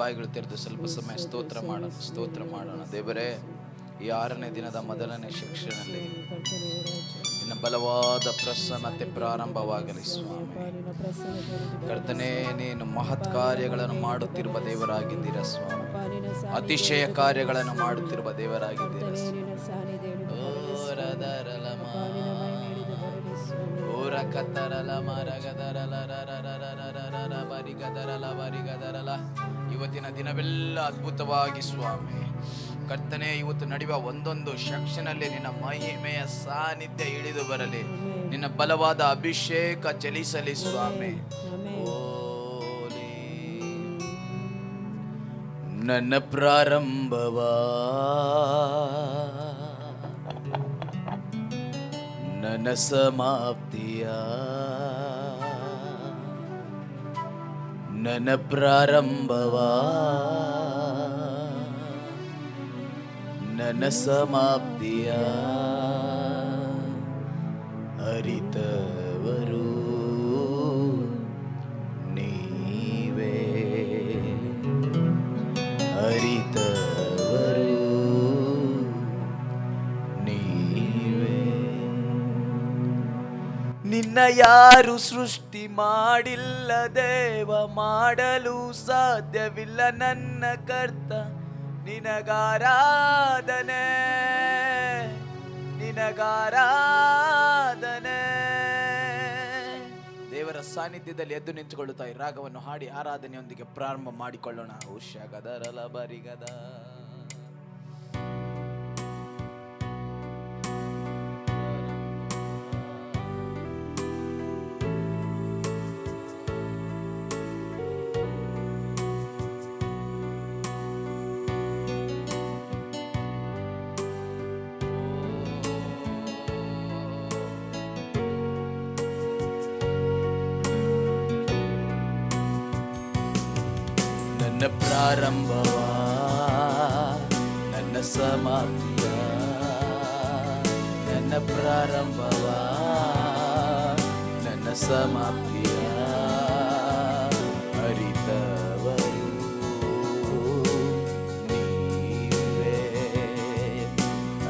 ಬಾಯಿಗಳು ತೆರೆದು ಸ್ವಲ್ಪ ಸಮಯ ಸ್ತೋತ್ರ ಮಾಡೋಣ. ದೇವರೇ, ಈ 6ನೇ ದಿನದ ಮೊದಲನೇ ಶಿಕ್ಷಣದಲ್ಲಿ ನಿನ್ನ ಬಲವಾದ ಪ್ರಸನ್ನತೆ ಪ್ರಾರಂಭವಾಗಲಿ ಸ್ವಾಮಿ. ಕರ್ತನೇ, ನೀನು ಮಹತ್ ಕಾರ್ಯಗಳನ್ನು ಮಾಡುತ್ತಿರುವ ದೇವರಾಗಿದ್ದೀರ ಸ್ವಾಮಿ. ಅತಿಶಯ ಕಾರ್ಯಗಳನ್ನು ಮಾಡುತ್ತಿರುವ ದೇವರಾಗಿದ್ದೀರ. ಇವತ್ತಿನ ದಿನವೆಲ್ಲ ಅದ್ಭುತವಾಗಿ ಸ್ವಾಮಿ. ಕರ್ತನೆ, ಇವತ್ತು ನಡೆಯುವ ಒಂದೊಂದು ಸೆಕ್ಷನಲ್ಲಿ ನಿನ್ನ ಮಹಿಮೆಯ ಸಾನ್ನಿಧ್ಯ ಇಳಿದು ಬರಲಿ. ನಿನ್ನ ಬಲವಾದ ಅಭಿಷೇಕ ಚಲಿಸಲಿ ಸ್ವಾಮಿ. ನನ್ನ ಪ್ರಾರಂಭವಾ ನನ್ನ ಸಮಾಪ್ತಿಯ, ನನ್ನ ಪ್ರಾರಂಭವಾ ನನ್ನ ಸಮಾಪ್ತಿಯ ಅರಿತವರು ನೀವೇ, ಅರಿತವರು ನೀವೇ. ನಿನ್ನ ಯಾರು ಸೃಷ್ಟಿ ಮಾಡಿಲ್ಲ ದೇವ, ಮಾಡಲು ಸಾಧ್ಯವಿಲ್ಲ ನನ್ನ ಕರ್ತ. ನಿನಗಾರಾಧನೆ, ನಿನಗಾರಾಧನೆ. ದೇವರ ಸಾನ್ನಿಧ್ಯದಲ್ಲಿ ಎದ್ದು ನಿಂತುಕೊಳ್ಳುತ್ತಾ ಈ ರಾಗವನ್ನು ಹಾಡಿ ಆರಾಧನೆಯೊಂದಿಗೆ ಪ್ರಾರಂಭ ಮಾಡಿಕೊಳ್ಳೋಣ. ಉಷ್ಯಗದರಲ ಬರಿಗದ ನನ್ನ ಪ್ರಾರಂಭವಾ ನನ್ನ ಸಮಾಪ್ತಿಯ, ನನ್ನ ಪ್ರಾರಂಭವಾ ನನ್ನ ಸಮಾಪ್ತಿಯ ಅರಿತವರು ನೀವೇ,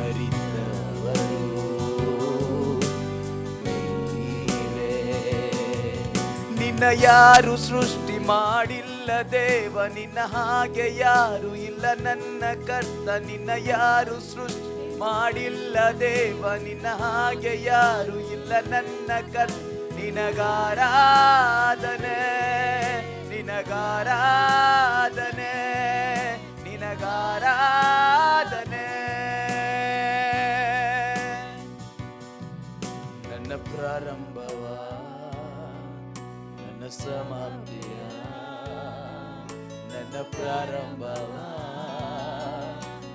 ಅರಿತವರು ನೀವೇ. ನಿನ್ನ ಯಾರು ಸೃಷ್ಟಿ ಮಾಡಿಲ್ಲ ದೇವ, ನಿನ್ನ ಹಾಗೆ ಯಾರು ಇಲ್ಲ ನನ್ನ ಕರ್ತ. ನಿನ್ನ ಯಾರು ಸೃಷ್ಟಿ ಮಾಡಿಲ್ಲ ದೇವ, ನಿನ್ನ ಹಾಗೆ ಯಾರು ಇಲ್ಲ ನನ್ನ ಕರ್ತ. ನಿನಗಾರಾಧನೆ, ನಿನಗಾರಾಧನೆ, ನಿನಗಾರಾಧನೆ. ನನ್ನ ಪ್ರಾರಂಭವಾ ನನ್ನ ಸಮಾಪ್ತಿಯ, ನನ್ನ ಪ್ರಾರಂಭವಾ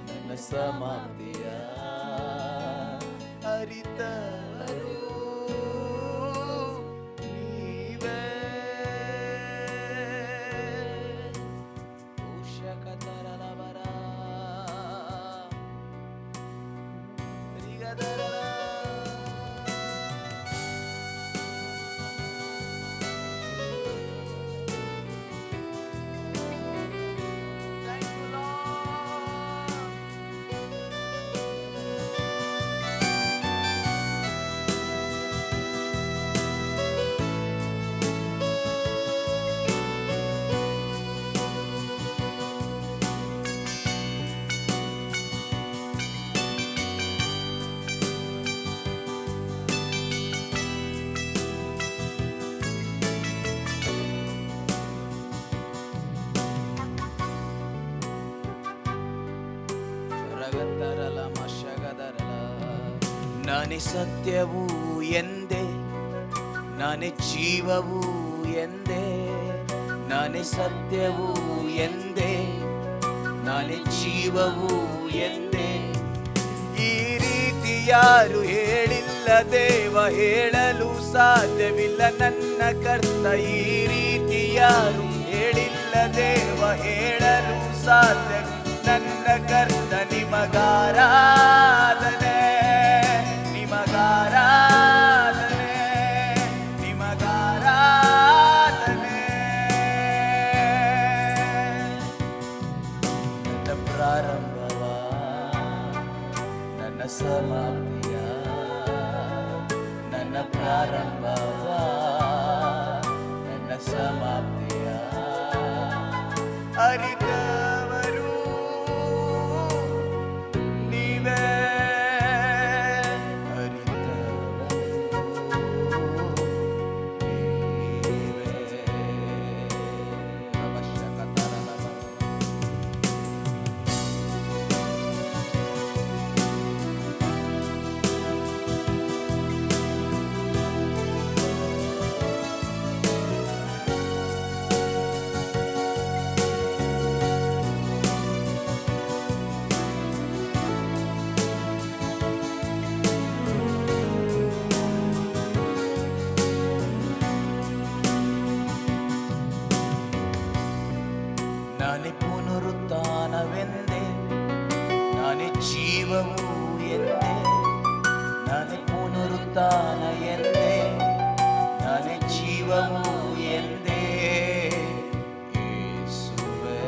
ನನ್ನ ಸಮಾಪ್ತಿಯ ಅರಿತವರು ನೀವೇ. ಉಷಕತರಲವರ ರಿಗದರ ನಾನೇ ಸತ್ಯವೂ ಎಂದೆ, ನಾನೇ ಜೀವವೂ ಎಂದೆ. ನಾನೇ ಸತ್ಯವೂ ಎಂದೆ, ನಾನೇ ಜೀವವೂ ಎಂದೆ. ಈ ರೀತಿ ಯಾರು ಹೇಳಿಲ್ಲ ದೇವ, ಹೇಳಲು ಸಾಧ್ಯವಿಲ್ಲ ನನ್ನ ಕರ್ತ. ಈ ರೀತಿ ಯಾರು ಹೇಳಿಲ್ಲ ದೇವ, ಹೇಳಲು ಸಾಧ್ಯವಿಲ್ಲ ನನ್ನ ಕರ್ತ. ನಿಮಗಾರಾಧನೆ, ನಿಮಗಾರಾಧನೆ, ನಿಮಗಾರಾಧನೆ. ನನ್ನ ಪ್ರಾರಂಭವ ನನ್ನ ಸಮಾಪ್ತಿಯ ಅರಿತವರು ನೀವೇ. ನಾನೇ ಪುನರುತ್ಥಾನವೆಂದೆ, ನಾನೇ ಜೀವವು ಎಂದೆ, ನಾನೇ ಪುನರುತ್ಥಾನ ಎಂದೆ, ನಾನೇ ಜೀವವು ಎಂದೆ ಯೇಸುವೇ.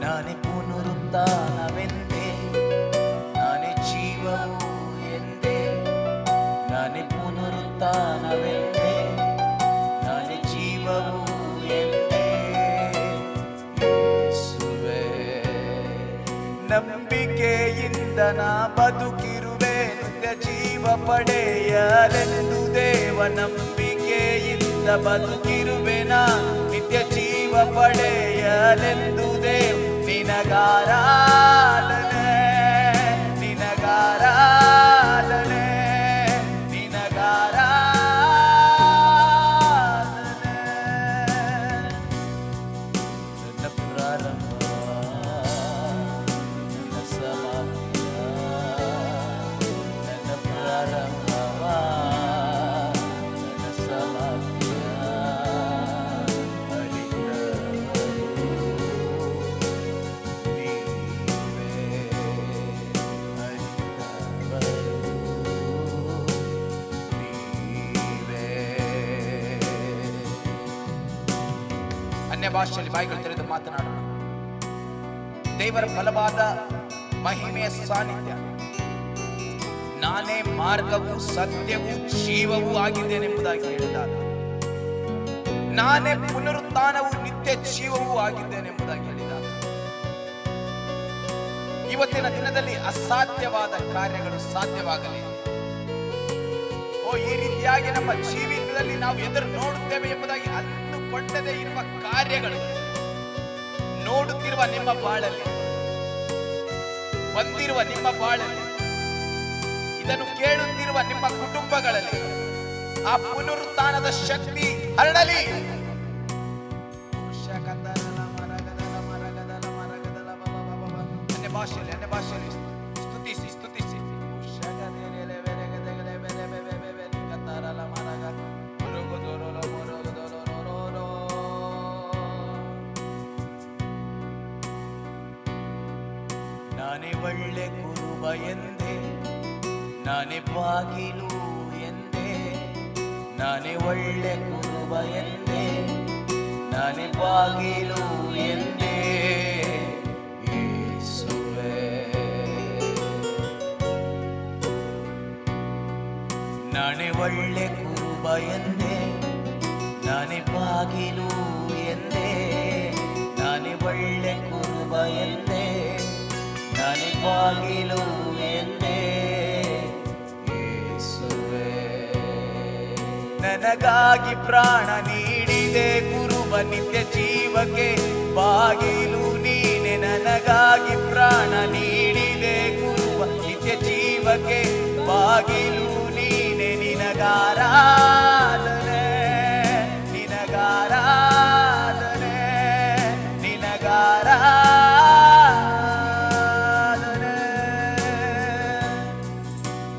ನಾನೇ ಪುನರುತ್ಥಾನವೆಂದೆ, ನಾನೇ ಜೀವವು ಎಂದೆ, ನಾನೇ ಪುನರುತ್ಥಾನವೆಂದೆ, ನಂಬಿಕೆಯಿಂದ ನಾ ಬದುಕಿರುವೆ, ನಿತ್ಯ ಜೀವ ಪಡೆಯಲೆಂದು ದೇವ. ನಂಬಿಕೆಯಿಂದ ಬದುಕಿರುವೆ ನಾ, ನಿತ್ಯ ಜೀವ ಪಡೆಯಲೆಂದು ದೇವ. ನಿನಗಾರಾಧನೆ ನಿನಗಾರಾಧನೆ ನಿನಗಾರಾಧನೆ. ನನ್ನ ಪ್ರಾರಂಭ ಅನ್ಯ ಭಾಷೆಯಲ್ಲಿ ಬಾಯಿಗಳು ತೆರೆದು ಮಾತನಾಡೋಣ. ದೇವರ ಬಲವಾದ ಮಹಿಮೆಯ ಸಾನ್ನಿಧ್ಯ. ನಾನೇ ಮಾರ್ಗವು ಸತ್ಯವೂ ಜೀವವೂ ಆಗಿದ್ದೇನೆಂಬುದಾಗಿ ಹೇಳಿದಾಗ, ನಾನೇ ಪುನರುತ್ಥಾನವೂ ನಿತ್ಯ ಜೀವವೂ ಆಗಿದ್ದೇನೆಂಬುದಾಗಿ ಹೇಳಿದಾಗ, ಇವತ್ತಿನ ದಿನದಲ್ಲಿ ಅಸಾಧ್ಯವಾದ ಕಾರ್ಯಗಳು ಸಾಧ್ಯವಾಗಲಿ. ಈ ರೀತಿಯಾಗಿ ನಮ್ಮ ಜೀವಿತದಲ್ಲಿ ನಾವು ಎದುರು ನೋಡುತ್ತೇವೆ ಎಂಬುದಾಗಿ ಅಂದುಕೊಂಡದೇ ಇರುವ ಕಾರ್ಯಗಳು ನೋಡುತ್ತಿರುವ ನಿಮ್ಮ ಬಾಳಲ್ಲಿ, ಬಂದಿರುವ ನಿಮ್ಮ ಬಾಳಲ್ಲಿ, ಇದನ್ನು ಕೇಳುತ್ತಿರುವ ನಿಮ್ಮ ಕುಟುಂಬಗಳಲ್ಲಿ ಆ ಪುನರುತ್ಥಾನದ ಶಕ್ತಿ ಹರಡಲಿ. ಅನ್ಯ ಭಾಷೆಯಲ್ಲಿ ಸ್ತುತಿಸಿ ಸ್ತುತಿಸಿ. ನಾನೇ ಒಳ್ಳೆ ಕುರುಬ ಎಂದೆ, ನಾನೇ ಬಾಗಿಲು ಎಂದೆ, ನಾನೇ ಒಳ್ಳೆ ಕುರುಬ ಎಂದೆ, ನಾನೇ ಬಾಗಿಲು ಎಂದೆ ಯೇಸುವೇ. ನಾನೇ ಒಳ್ಳೆ ಕುರುಬ ಎಂದೆ, ನಾನೇ ಬಾಗಿಲು ಎಂದೆ, ನಾನೇ ಒಳ್ಳೆ ಕುರುಬ ಎಂದೆ, ನಾನೇ ಬಾಗಿಲು ಎಂದೆ ಯೇಸುವೇ. ನನಗಾಗಿ ಪ್ರಾಣ ನೀಡಿದೆ ಕುರುಬ, ನಿತ್ಯ ಜೀವಕ್ಕೆ ಬಾಗಿಲು ನೀನೆ. ನನಗಾಗಿ ಪ್ರಾಣ ನೀಡಿದೆ ಕುರುಬ, ನಿತ್ಯ ಜೀವಕ್ಕೆ ಬಾಗಿಲು ನೀನೆ. ನಿನಗಾರಾಧನೆ ನಿನಗಾರಾಧನೆ ನಿನಗಾರಾಧನೆ.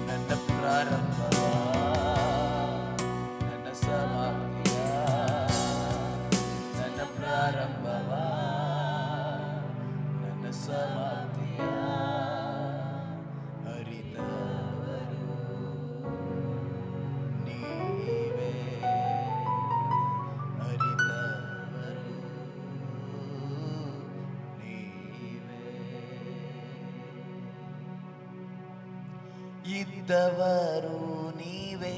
ನನ್ನ ಪ್ರಾರಂಭವ ನನ್ನ ಸಮಾಪ್ತಿಯ, ನನ್ನ ಪ್ರಾರಂಭವ ನನ್ನ ಸಮಾಪ್ತಿಯ ಅರಿತವರು ಇದ್ದವರು ನೀವೇ,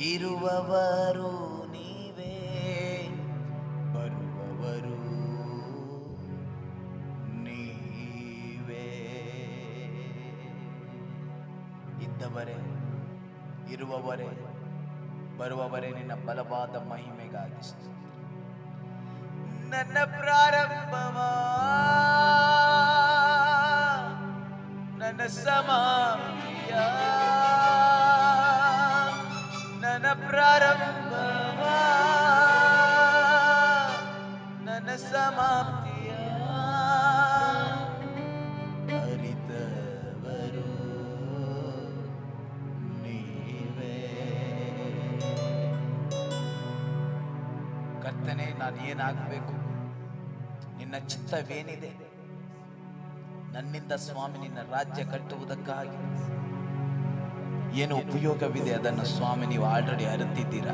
ಇರುವವರು ನೀವೇ, ಬರುವವರು ನೀವೇ. ಇದ್ದವರೇ, ಇರುವವರೇ, ಬರುವವರೇ, ನಿನ್ನ ಬಲವಾದ ಮಹಿಮೆಗಾಗಿ ನನ್ನ ಪ್ರಾರಂಭವ ನನ್ನ ಸಮಾಪ್ತಿಯ, ನನ್ನ ಪ್ರಾರಂಭವ ನನ್ನ ಸಮಾಪ್ತಿಯ ಅರಿತವರು ನೀವೇ. ಕರ್ತನೇ, ನಾನು ಏನಾಗಬೇಕು, ನಿನ್ನ ಚಿತ್ತವೇನಿದೆ ನನ್ನಿಂದ ಸ್ವಾಮಿ, ನಿನ್ನ ರಾಜ್ಯ ಕಟ್ಟುವುದಕ್ಕಾಗಿ ಏನು ಉಪಯೋಗವಿದೆ ಅದನ್ನು ಸ್ವಾಮಿ ನೀವು ಆಲ್ರೆಡಿ ಅರಿತಿದ್ದೀರಾ.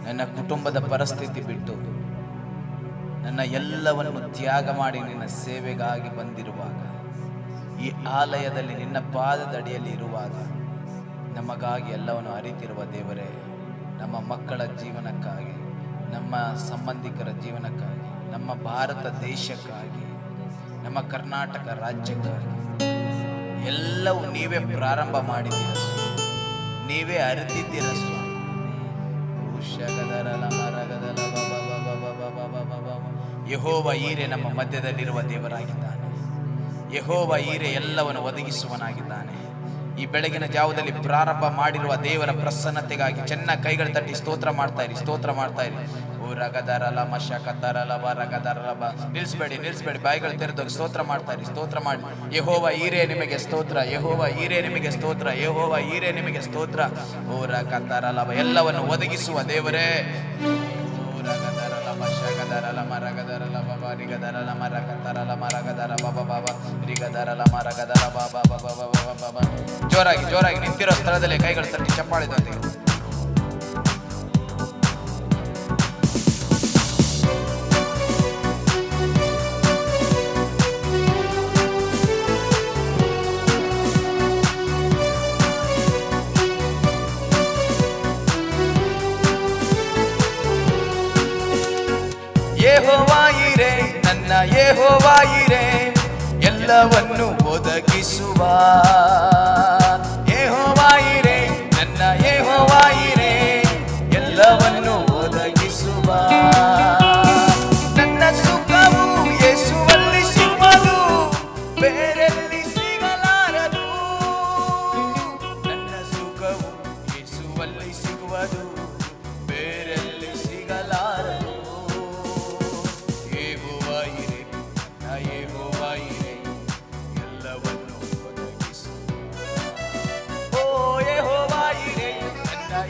ನನ್ನ ಕುಟುಂಬದ ಪರಿಸ್ಥಿತಿ ಬಿಟ್ಟು ನನ್ನ ಎಲ್ಲವನ್ನು ತ್ಯಾಗ ಮಾಡಿ ನಿನ್ನ ಸೇವೆಗಾಗಿ ಬಂದಿರುವಾಗ, ಈ ಆಲಯದಲ್ಲಿ ನಿನ್ನ ಪಾದದಡಿಯಲ್ಲಿ ಇರುವಾಗ ನಮಗಾಗಿ ಎಲ್ಲವನ್ನು ಅರಿತಿರುವ ದೇವರೇ, ನಮ್ಮ ಮಕ್ಕಳ ಜೀವನಕ್ಕಾಗಿ, ನಮ್ಮ ಸಂಬಂಧಿಕರ ಜೀವನಕ್ಕಾಗಿ, ನಮ್ಮ ಭಾರತ ದೇಶಕ್ಕಾಗಿ, ನಮ್ಮ ಕರ್ನಾಟಕ ರಾಜ್ಯಕ್ಕಾಗಿ ಎಲ್ಲವೂ ನೀವೇ ಪ್ರಾರಂಭ ಮಾಡಿದ್ದೀರ ಸ್ವಾಮಿ, ನೀವೇ ಅರಿತಿದ್ದೀರ ಸ್ವಾಮಿ. ಯೆಹೋವ ಈರೆ ನಮ್ಮ ಮಧ್ಯದಲ್ಲಿರುವ ದೇವರಾಗಿದ್ದಾನೆ. ಯೆಹೋವ ಈರೆ ಎಲ್ಲವನ್ನು ಒದಗಿಸುವನಾಗಿದ್ದಾನೆ. ಈ ಬೆಳಗಿನ ಜಾವದಲ್ಲಿ ಪ್ರಾರಂಭ ಮಾಡಿರುವ ದೇವರ ಪ್ರಸನ್ನತೆಗಾಗಿ ಚೆನ್ನಾಗಿ ಕೈಗಳು ತಟ್ಟಿ ಸ್ತೋತ್ರ ಮಾಡ್ತಾ ಇರಿ, ಸ್ತೋತ್ರ ಮಾಡ್ತಾ ಇರಿ. ರಗದರಲ ಮಶಕತರಲ ರಗದರಲ. ನಿಲ್ಸ್ಬೇಡಿ, ಬಾಯಿಗಳು ತೆರೆದೋಗಿ ಸ್ತೋತ್ರ ಮಾಡ್ತಾ ಇರಿ, ಸ್ತೋತ್ರ ಮಾಡಿ. ಯೆಹೋವ ಈರೇ ನಿಮಗೆ ಸ್ತೋತ್ರ, ಯೆಹೋವ ಈರೇ ನಿಮಗೆ ಸ್ತೋತ್ರ, ಯೆಹೋವ ಈರೇ ನಿಮಗೆ ಸ್ತೋತ್ರ. ಓ ರಗದರಲ, ಎಲ್ಲವನ್ನು ಒದಗಿಸುವ ದೇವರೇ. ಓ ರಗದರಲ ಮಶಕದರಲ ಮರಗದರಲ ಬಾಬಾ ರಿಗದರಲ ಮರಗದರಲ ಮರಗದರ ಬಾಬಾ ಬಾಬಾ ರಿಗದರಲ ಮರಗದರ ಬಾಬಾ ಬಾಬಾ ಬಾಬಾ ಬಾಬಾ. ಜೋರಾಗಿ ನಿಂತಿರೋ ಸ್ಥಳದಲ್ಲಿ ಕೈಗಳು ತಟ್ಟಿ ಚಪ್ಪಾಳಿದೊಂದಿಗೆ ಯೆಹೋವ ಈರೆ, ನನ್ನ ಯೆಹೋವ ಈರೆ, ಎಲ್ಲವನ್ನು ಒದಗಿಸುವ. ಯೆಹೋವ ಈರೆ, ನನ್ನ ಯೆಹೋವ ಈರೆ, ಎಲ್ಲವನ್ನು ಒದಗಿಸುವ. ನನ್ನ ಸುಖವು ಯೇಸುವಲ್ಲಿ ಸಿಗುವುದು, ಬೇರೆಲ್ಲಿ ಸಿಗಲಾರದು. ನನ್ನ ಸುಖವು ಯೇಸುವಲ್ಲಿ ಸಿಗುವುದು, ಬೇರೆಲ್ಲಿ ಸಿಗಲಾರದು.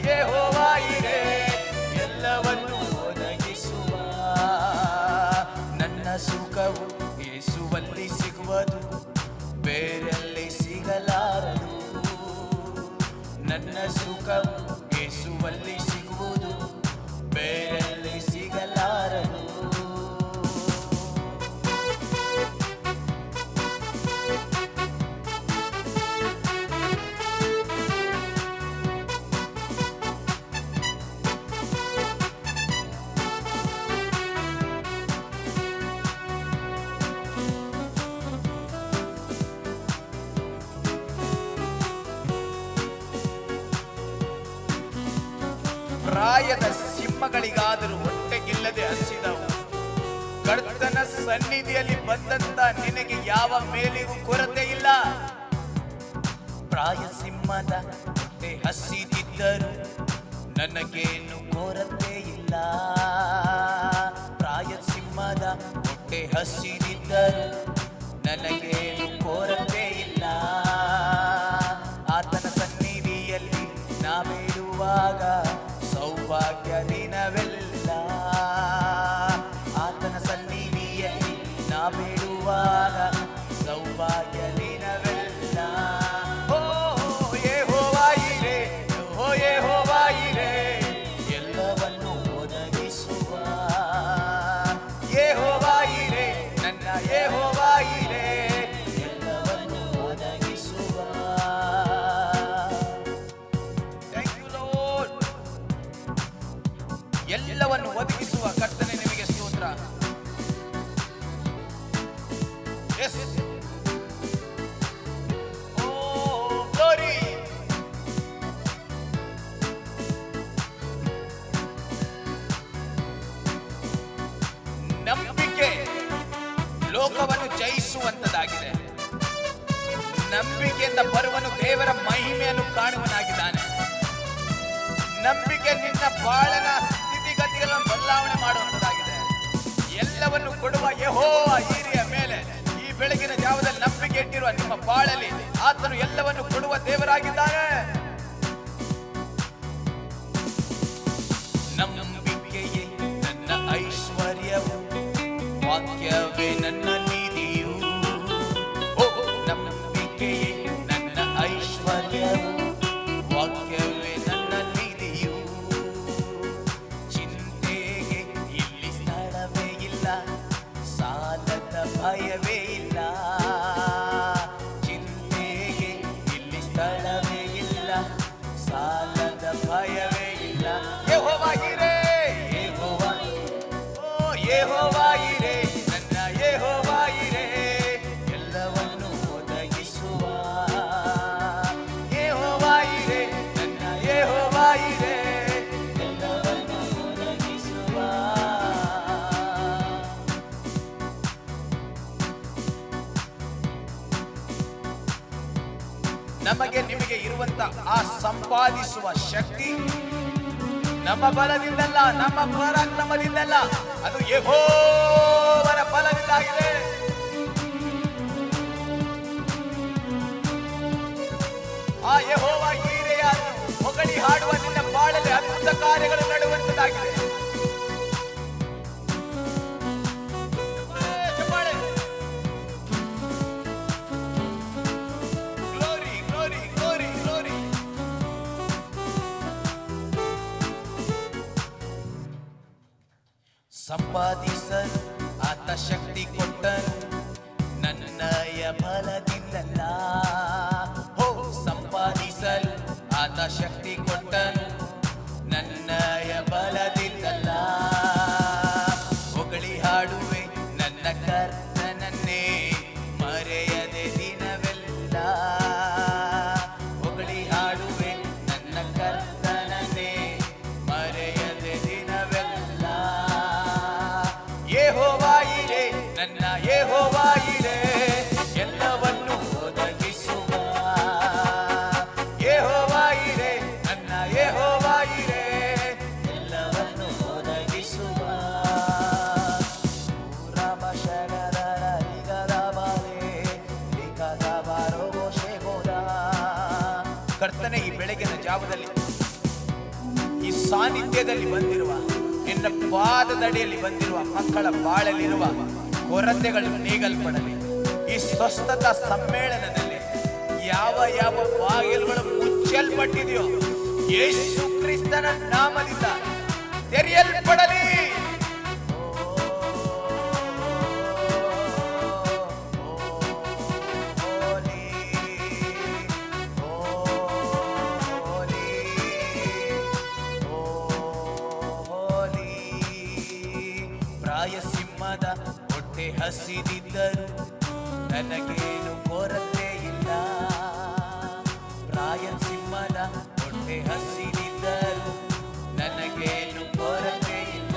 ಯೆಹೋವ ಈರೆ, ಎಲ್ಲವನ್ನು ಒದಗಿಸುವ. ನನ್ನ ಸುಖವು ಯೇಸುವಲ್ಲಿ ಸಿಗುವುದು, ಬೇರೆಲ್ಲಿ ಸಿಗಲಾರದು. ನನ್ನ ಸುಖವು ಯೇಸುವಲ್ಲಿ ಸಿಗುವುದು, ಬೇರೆಲ್ಲಿ ಸಿಗಲಾರದು. ಪ್ರಾಯದ ಸಿಂಹಗಳಿಗಾದರೂ ಹೊಟ್ಟೆಗಿಲ್ಲದೆ ಹಸಿದವು. ಕರ್ತನ ಸನ್ನಿಧಿಯಲ್ಲಿ ಬಂದಂತ ನಿನಗೆ ಯಾವ ಮೇಲಿಗೂ ಕೊರತೆ ಇಲ್ಲ. ಪ್ರಾಯ ಸಿಂಹದ ಹೊಟ್ಟೆ ಹಸಿದಿದ್ದರು ನನಗೇನು ಕೊರತೆ ಇಲ್ಲ. ಪ್ರಾಯ ಸಿಂಹದ ಹೊಟ್ಟೆ ಹಸಿದಿದ್ದರು ನನಗೇನು ಕೊರತೆ ಇಲ್ಲ. ಆತನ ಸನ್ನಿಧಿಯಲ್ಲಿ ನಾ ಬೇಡುವಾಗ ಸೌಭಾಗ್ಯ ದಿನವೆಲ್ಲ. ಆತನ ಸನ್ನಿಧಿಯಲ್ಲಿ ನಾ ಬೇಡುವಾಗ ಸೌಭಾಗ್ಯ ದಿನವೆಲ್ಲ. ಓ ಯೆಹೋವ ಈರೆ, ಓ ಯೆಹೋವ ಈರೆ, ಎಲ್ಲವನ್ನು ಒದಗಿಸುವ. ಯೆಹೋವ ಈರೆ, ನನ್ನ ಯೆಹೋವ ಈರೆ, ಎಲ್ಲವನ್ನು ಎಲ್ಲವನ್ನು ಒದಗಿಸುವ ಕರ್ತನೆ ನಿಮಗೆ ಸ್ತೋತ್ರ. Yes glory. ನಂಬಿಕೆ ಲೋಕವನ್ನು ಜಯಿಸುವಂತದಾಗಿದೆ. ನಂಬಿಕೆಯಿಂದ ಬರುವನು ದೇವರ ಮಹಿಮೆಯನ್ನು ಕಾಣುವನಾಗಿದ್ದಾನೆ. ನಂಬಿಕೆ ನಿನ್ನ ಬಾಳನ ಸ್ಥಿತಿಗತಿಗಳನ್ನು ಬದಲಾವಣೆ ಮಾಡುವಂತದಾಗಿದೆ. ಎಲ್ಲವನ್ನು ಕೊಡುವ ಯೆಹೋವ ಹಿರಿಯ ಮೇಲೆ ಈ ಬೆಳಗಿನ ಜಾವದಲ್ಲಿ ನಂಬಿಕೆ ಇಟ್ಟಿರುವ ನಿಮ್ಮ ಬಾಳಲ್ಲಿ ಆತನು ಎಲ್ಲವನ್ನು ಕೊಡುವ ದೇವರಾಗಿದ್ದಾನೆ. ನಂಬಿಕೆಯೇ ನನ್ನ ಐಶ್ವರ್ಯವು, ವಾಕ್ಯವೇ ನನ್ನ ನೀತಿಯು. ನಂಬಿಕೆಯೇ ನನ್ನ ಐಶ್ವರ್ಯವು, ವಾಕ್ಯವೇ ನನ್ನ ನೀತಿಯು. ಚಿಂತೆಗೆ ಇಲ್ಲಿ ಸ್ಥಳವೇ ಇಲ್ಲ, ಸಾಲದ ಭಯವೇ ಇಲ್ಲ. ಚಿಂತೆಗೆ ಇಲ್ಲಿ ಸ್ಥಳವೇ ಇಲ್ಲ, ಸಾಲದ ಭಯವೇ ಇಲ್ಲ. ಯೆಹೋವ ಇರೇ, ಯೆಹೋವ, ಓ ಯೆಹೋವ ಇರೇ, ನನ್ನ ಯೆಹೋವ ಇರೇ, ಎಲ್ಲವನ್ನು ಒದಗಿಸುವ. ಯೆಹೋವ ಇರೇ, ನನ್ನ ಯೆಹೋವ ಇರೇ, ಎಲ್ಲವನ್ನು ಒದಗಿಸುವ. ನಮಗೆ ನಿಮಗೆ ಇರುವಂತ ಆ ಸಂಪಾದಿಸುವ ಶಕ್ತಿ ನಮ್ಮ ಬಲದಿಂದಲ್ಲ, ನಮ್ಮ ಪರಾಕ್ರಮದಿಂದಲ್ಲ, ಅದು ಯೆಹೋವನ ಬಲದಿಂದಾಗಿದೆ. ಆ ಯೆಹೋವ ಹೀರೆಯ ಹೊಗಳಿ ಹಾಡುವ ನಿನ್ನ ಬಾಳಲ್ಲಿ ಅದ್ಭುತ ಕಾರ್ಯಗಳು ನಡೆಯುವಂತದಾಗಿದೆ. Glory glory glory glory. ಸಂಪಾದಿಸಲು ಆತ ಶಕ್ತಿ ಕೊಟ್ಟನು, ನನ್ನಯ ಬಲದಿಂದಲ್ಲ. ಹೋ, ಸಂಪಾದಿಸಲು ಆತ ಶಕ್ತಿ ಕೊಟ್ಟನು, ನನ್ನಯ ಬಲದಿಂದಲ್ಲ. ಹೊಗಳಿ ಹಾಡುವೆ ನನ್ನ ಕರ್ತನನ್ನೇ, ಮರೆಯದೆ ದಿನವೆಲ್ಲ. ಹೊಗಳಿ ಹಾಡುವೆ ನನ್ನ ಕರ್ತನನ್ನೇ, ಮರೆಯದೆ ದಿನವೆಲ್ಲ. ಯೆಹೋವ ಇರೇ, ನನ್ನ ಯೆಹೋವ ಇರೇ, ಎಲ್ಲವನ್ನು ಒದಗಿಸುವ. ಯೆಹೋವ ಇರೇ, ನನ್ನ ಯೆಹೋವ ಇರೇ, ಎಲ್ಲವನ್ನು ಒದಗಿಸುವ. ಕರ್ತನೆ, ಈ ಬೆಳಗಿನ ಜಾವದಲ್ಲಿ ಈ ಸಾನ್ನಿಧ್ಯದಲ್ಲಿ ಬಂದಿರುವ ನಿನ್ನ ಪಾದದಡಿಯಲ್ಲಿ ಬಂದಿರುವ ಮಕ್ಕಳ ಬಾಳಲಿರುವ ಕೊರತೆಗಳು ನೀಗಲ್ಪಡಲಿ. ಈ ಸ್ವಸ್ಥತಾ ಸಮ್ಮೇಳನದಲ್ಲಿ ಯಾವ ಯಾವ ಬಾಗಿಲುಗಳು ಮುಚ್ಚಲ್ಪಟ್ಟಿದೆಯೋ ಯೇಸು ಕ್ರಿಸ್ತನ ನಾಮದಿಂದ ತೆರೆಯಲ್ಪಡಲಿ. ಪ್ರಾಯಸಿಂಹದ ಹೊಟ್ಟೆ ಹಸಿದಿದ್ದರು ನನಗೇನು ಕೊರತೆ ಇಲ್ಲ. ಪ್ರಾಯಸಿಂಹದ ಹೊಟ್ಟೆ ಹಸಿದಿದ್ದರು ನನಗೇನು ಕೊರತೆ ಇಲ್ಲ.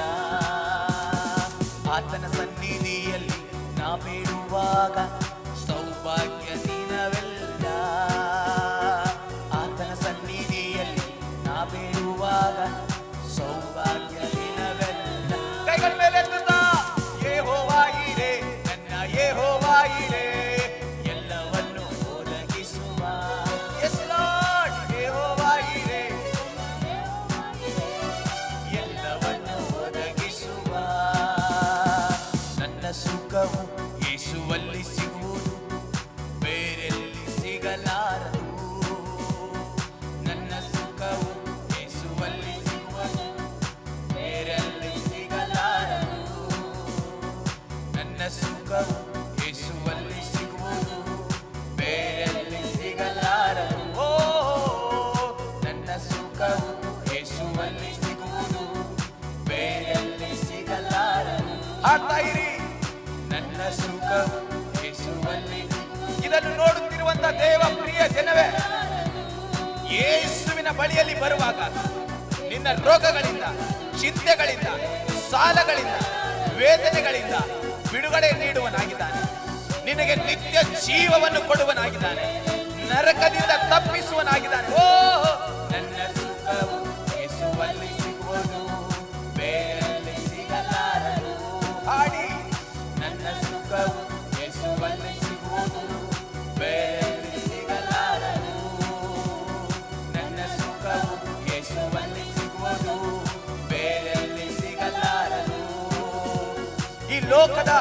ಪ್ರೀತಿಸುವಂತ ದೇವ ಪ್ರಿಯ ಜನವೇ, ಯೇಸುವಿನ ಬಳಿಯಲ್ಲಿ ಬರುವಾಗ ನಿನ್ನ ರೋಗಗಳಿಂದ, ಚಿಂತೆಗಳಿಂದ, ಸಾಲಗಳಿಂದ, ವೇದನೆಗಳಿಂದ ಬಿಡುಗಡೆ ನೀಡುವನಾಗಿದ್ದಾನೆ. ನಿನಗೆ ನಿತ್ಯ ಜೀವವನ್ನು ಕೊಡುವನಾಗಿದ್ದಾನೆ. ನರಕದಿಂದ ತಪ್ಪಿಸುವನಾಗಿದ್ದಾನೆ. ಓ ನನ್ನ ಸುಖವು ಯೇಸುವಲ್ಲಿ ಸಿಗುವುದು, ಬೇರೆಲ್ಲಿ ಸಿಗಲಾರದು. ಹಾಡಿ, ನನ್ನ ಸುಖವು ಯೇಸುವಲ್ಲಿ ಸಿಗುವುದು, ಬೇರೆಲ್ಲಿ ಸಿಗಲಾರದು. ನನ್ನ ಸುಖವು ಯೇಸುವಲ್ಲಿ ಸಿಗುವುದು, ಬೇರೆಲ್ಲಿ ಸಿಗಲಾರದು. ಈ ಲೋಕದ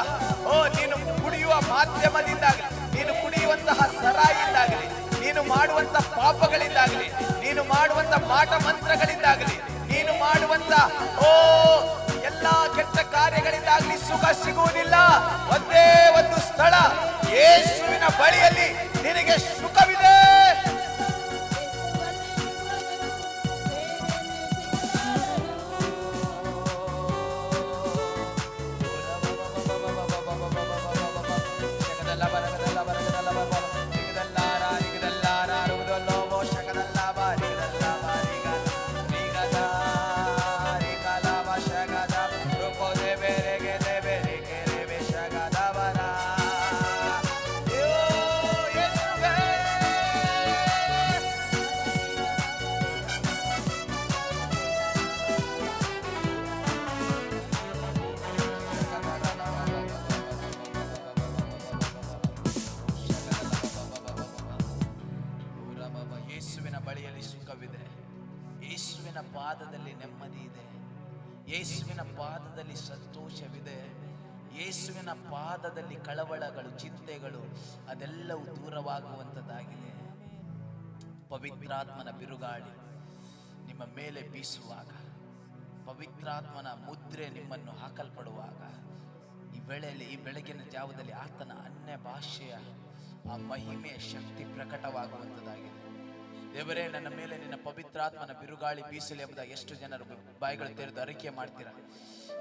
ನೀನು ಕುಡಿಯುವ ಮಾಧ್ಯಮದಿಂದಾಗಲಿ, ನೀನು ಕುಡಿಯುವಂತಹ ಸರಾಯಿಂದಾಗಲಿ, ನೀನು ಮಾಡುವಂತ ಪಾಪಗಳಿಂದಾಗಲಿ, ನೀನು ಮಾಡುವಂತ ಮಾಟ ಮಂತ್ರಗಳಿಂದಾಗಲಿ, ನೀನು ಮಾಡುವಂತ ಎಲ್ಲಾ ಕೆಟ್ಟ ಕಾರ್ಯಗಳಿಂದಾಗಲಿ ಸುಖ ಸಿಗುವುದಿಲ್ಲ. ಒಂದೇ ಒಂದು ಸ್ಥಳ, ಯೇಸುವಿನ ಬಳಿಯಲ್ಲಿ ನಿನಗೆ ಸುಖವಿದೆ. ಯೇಸುವಿನ ಪಾದದಲ್ಲಿ ನೆಮ್ಮದಿ ಇದೆ. ಯೇಸುವಿನ ಪಾದದಲ್ಲಿ ಸಂತೋಷವಿದೆ. ಯೇಸುವಿನ ಪಾದದಲ್ಲಿ ಕಳವಳಗಳು, ಚಿಂತೆಗಳು ಅದೆಲ್ಲವೂ ದೂರವಾಗುವಂಥದ್ದಾಗಿದೆ. ಪವಿತ್ರಾತ್ಮನ ಬಿರುಗಾಳಿ ನಿಮ್ಮ ಮೇಲೆ ಬೀಸುವಾಗ, ಪವಿತ್ರಾತ್ಮನ ಮುದ್ರೆ ನಿಮ್ಮನ್ನು ಹಾಕಲ್ಪಡುವಾಗ, ಈ ವೇಳೆಯಲ್ಲಿ, ಈ ಬೆಳಗಿನ ಜಾವದಲ್ಲಿ ಆತನ ಅನ್ಯ ಭಾಷೆಯ ಆ ಮಹಿಮೆಯ ಶಕ್ತಿ ಪ್ರಕಟವಾಗುವಂಥದ್ದಾಗಿದೆ. ದೇವರೇ, ನನ್ನ ಮೇಲೆ ನಿನ್ನ ಪವಿತ್ರಾತ್ಮನ ಬಿರುಗಾಳಿ ಬೀಸಲಿ ಎಂಬುದಾಗಿ ಎಷ್ಟು ಜನರು ಬಾಯಿಗಳು ತೆರೆದು ಅರಿಕೆ ಮಾಡ್ತೀರಾ?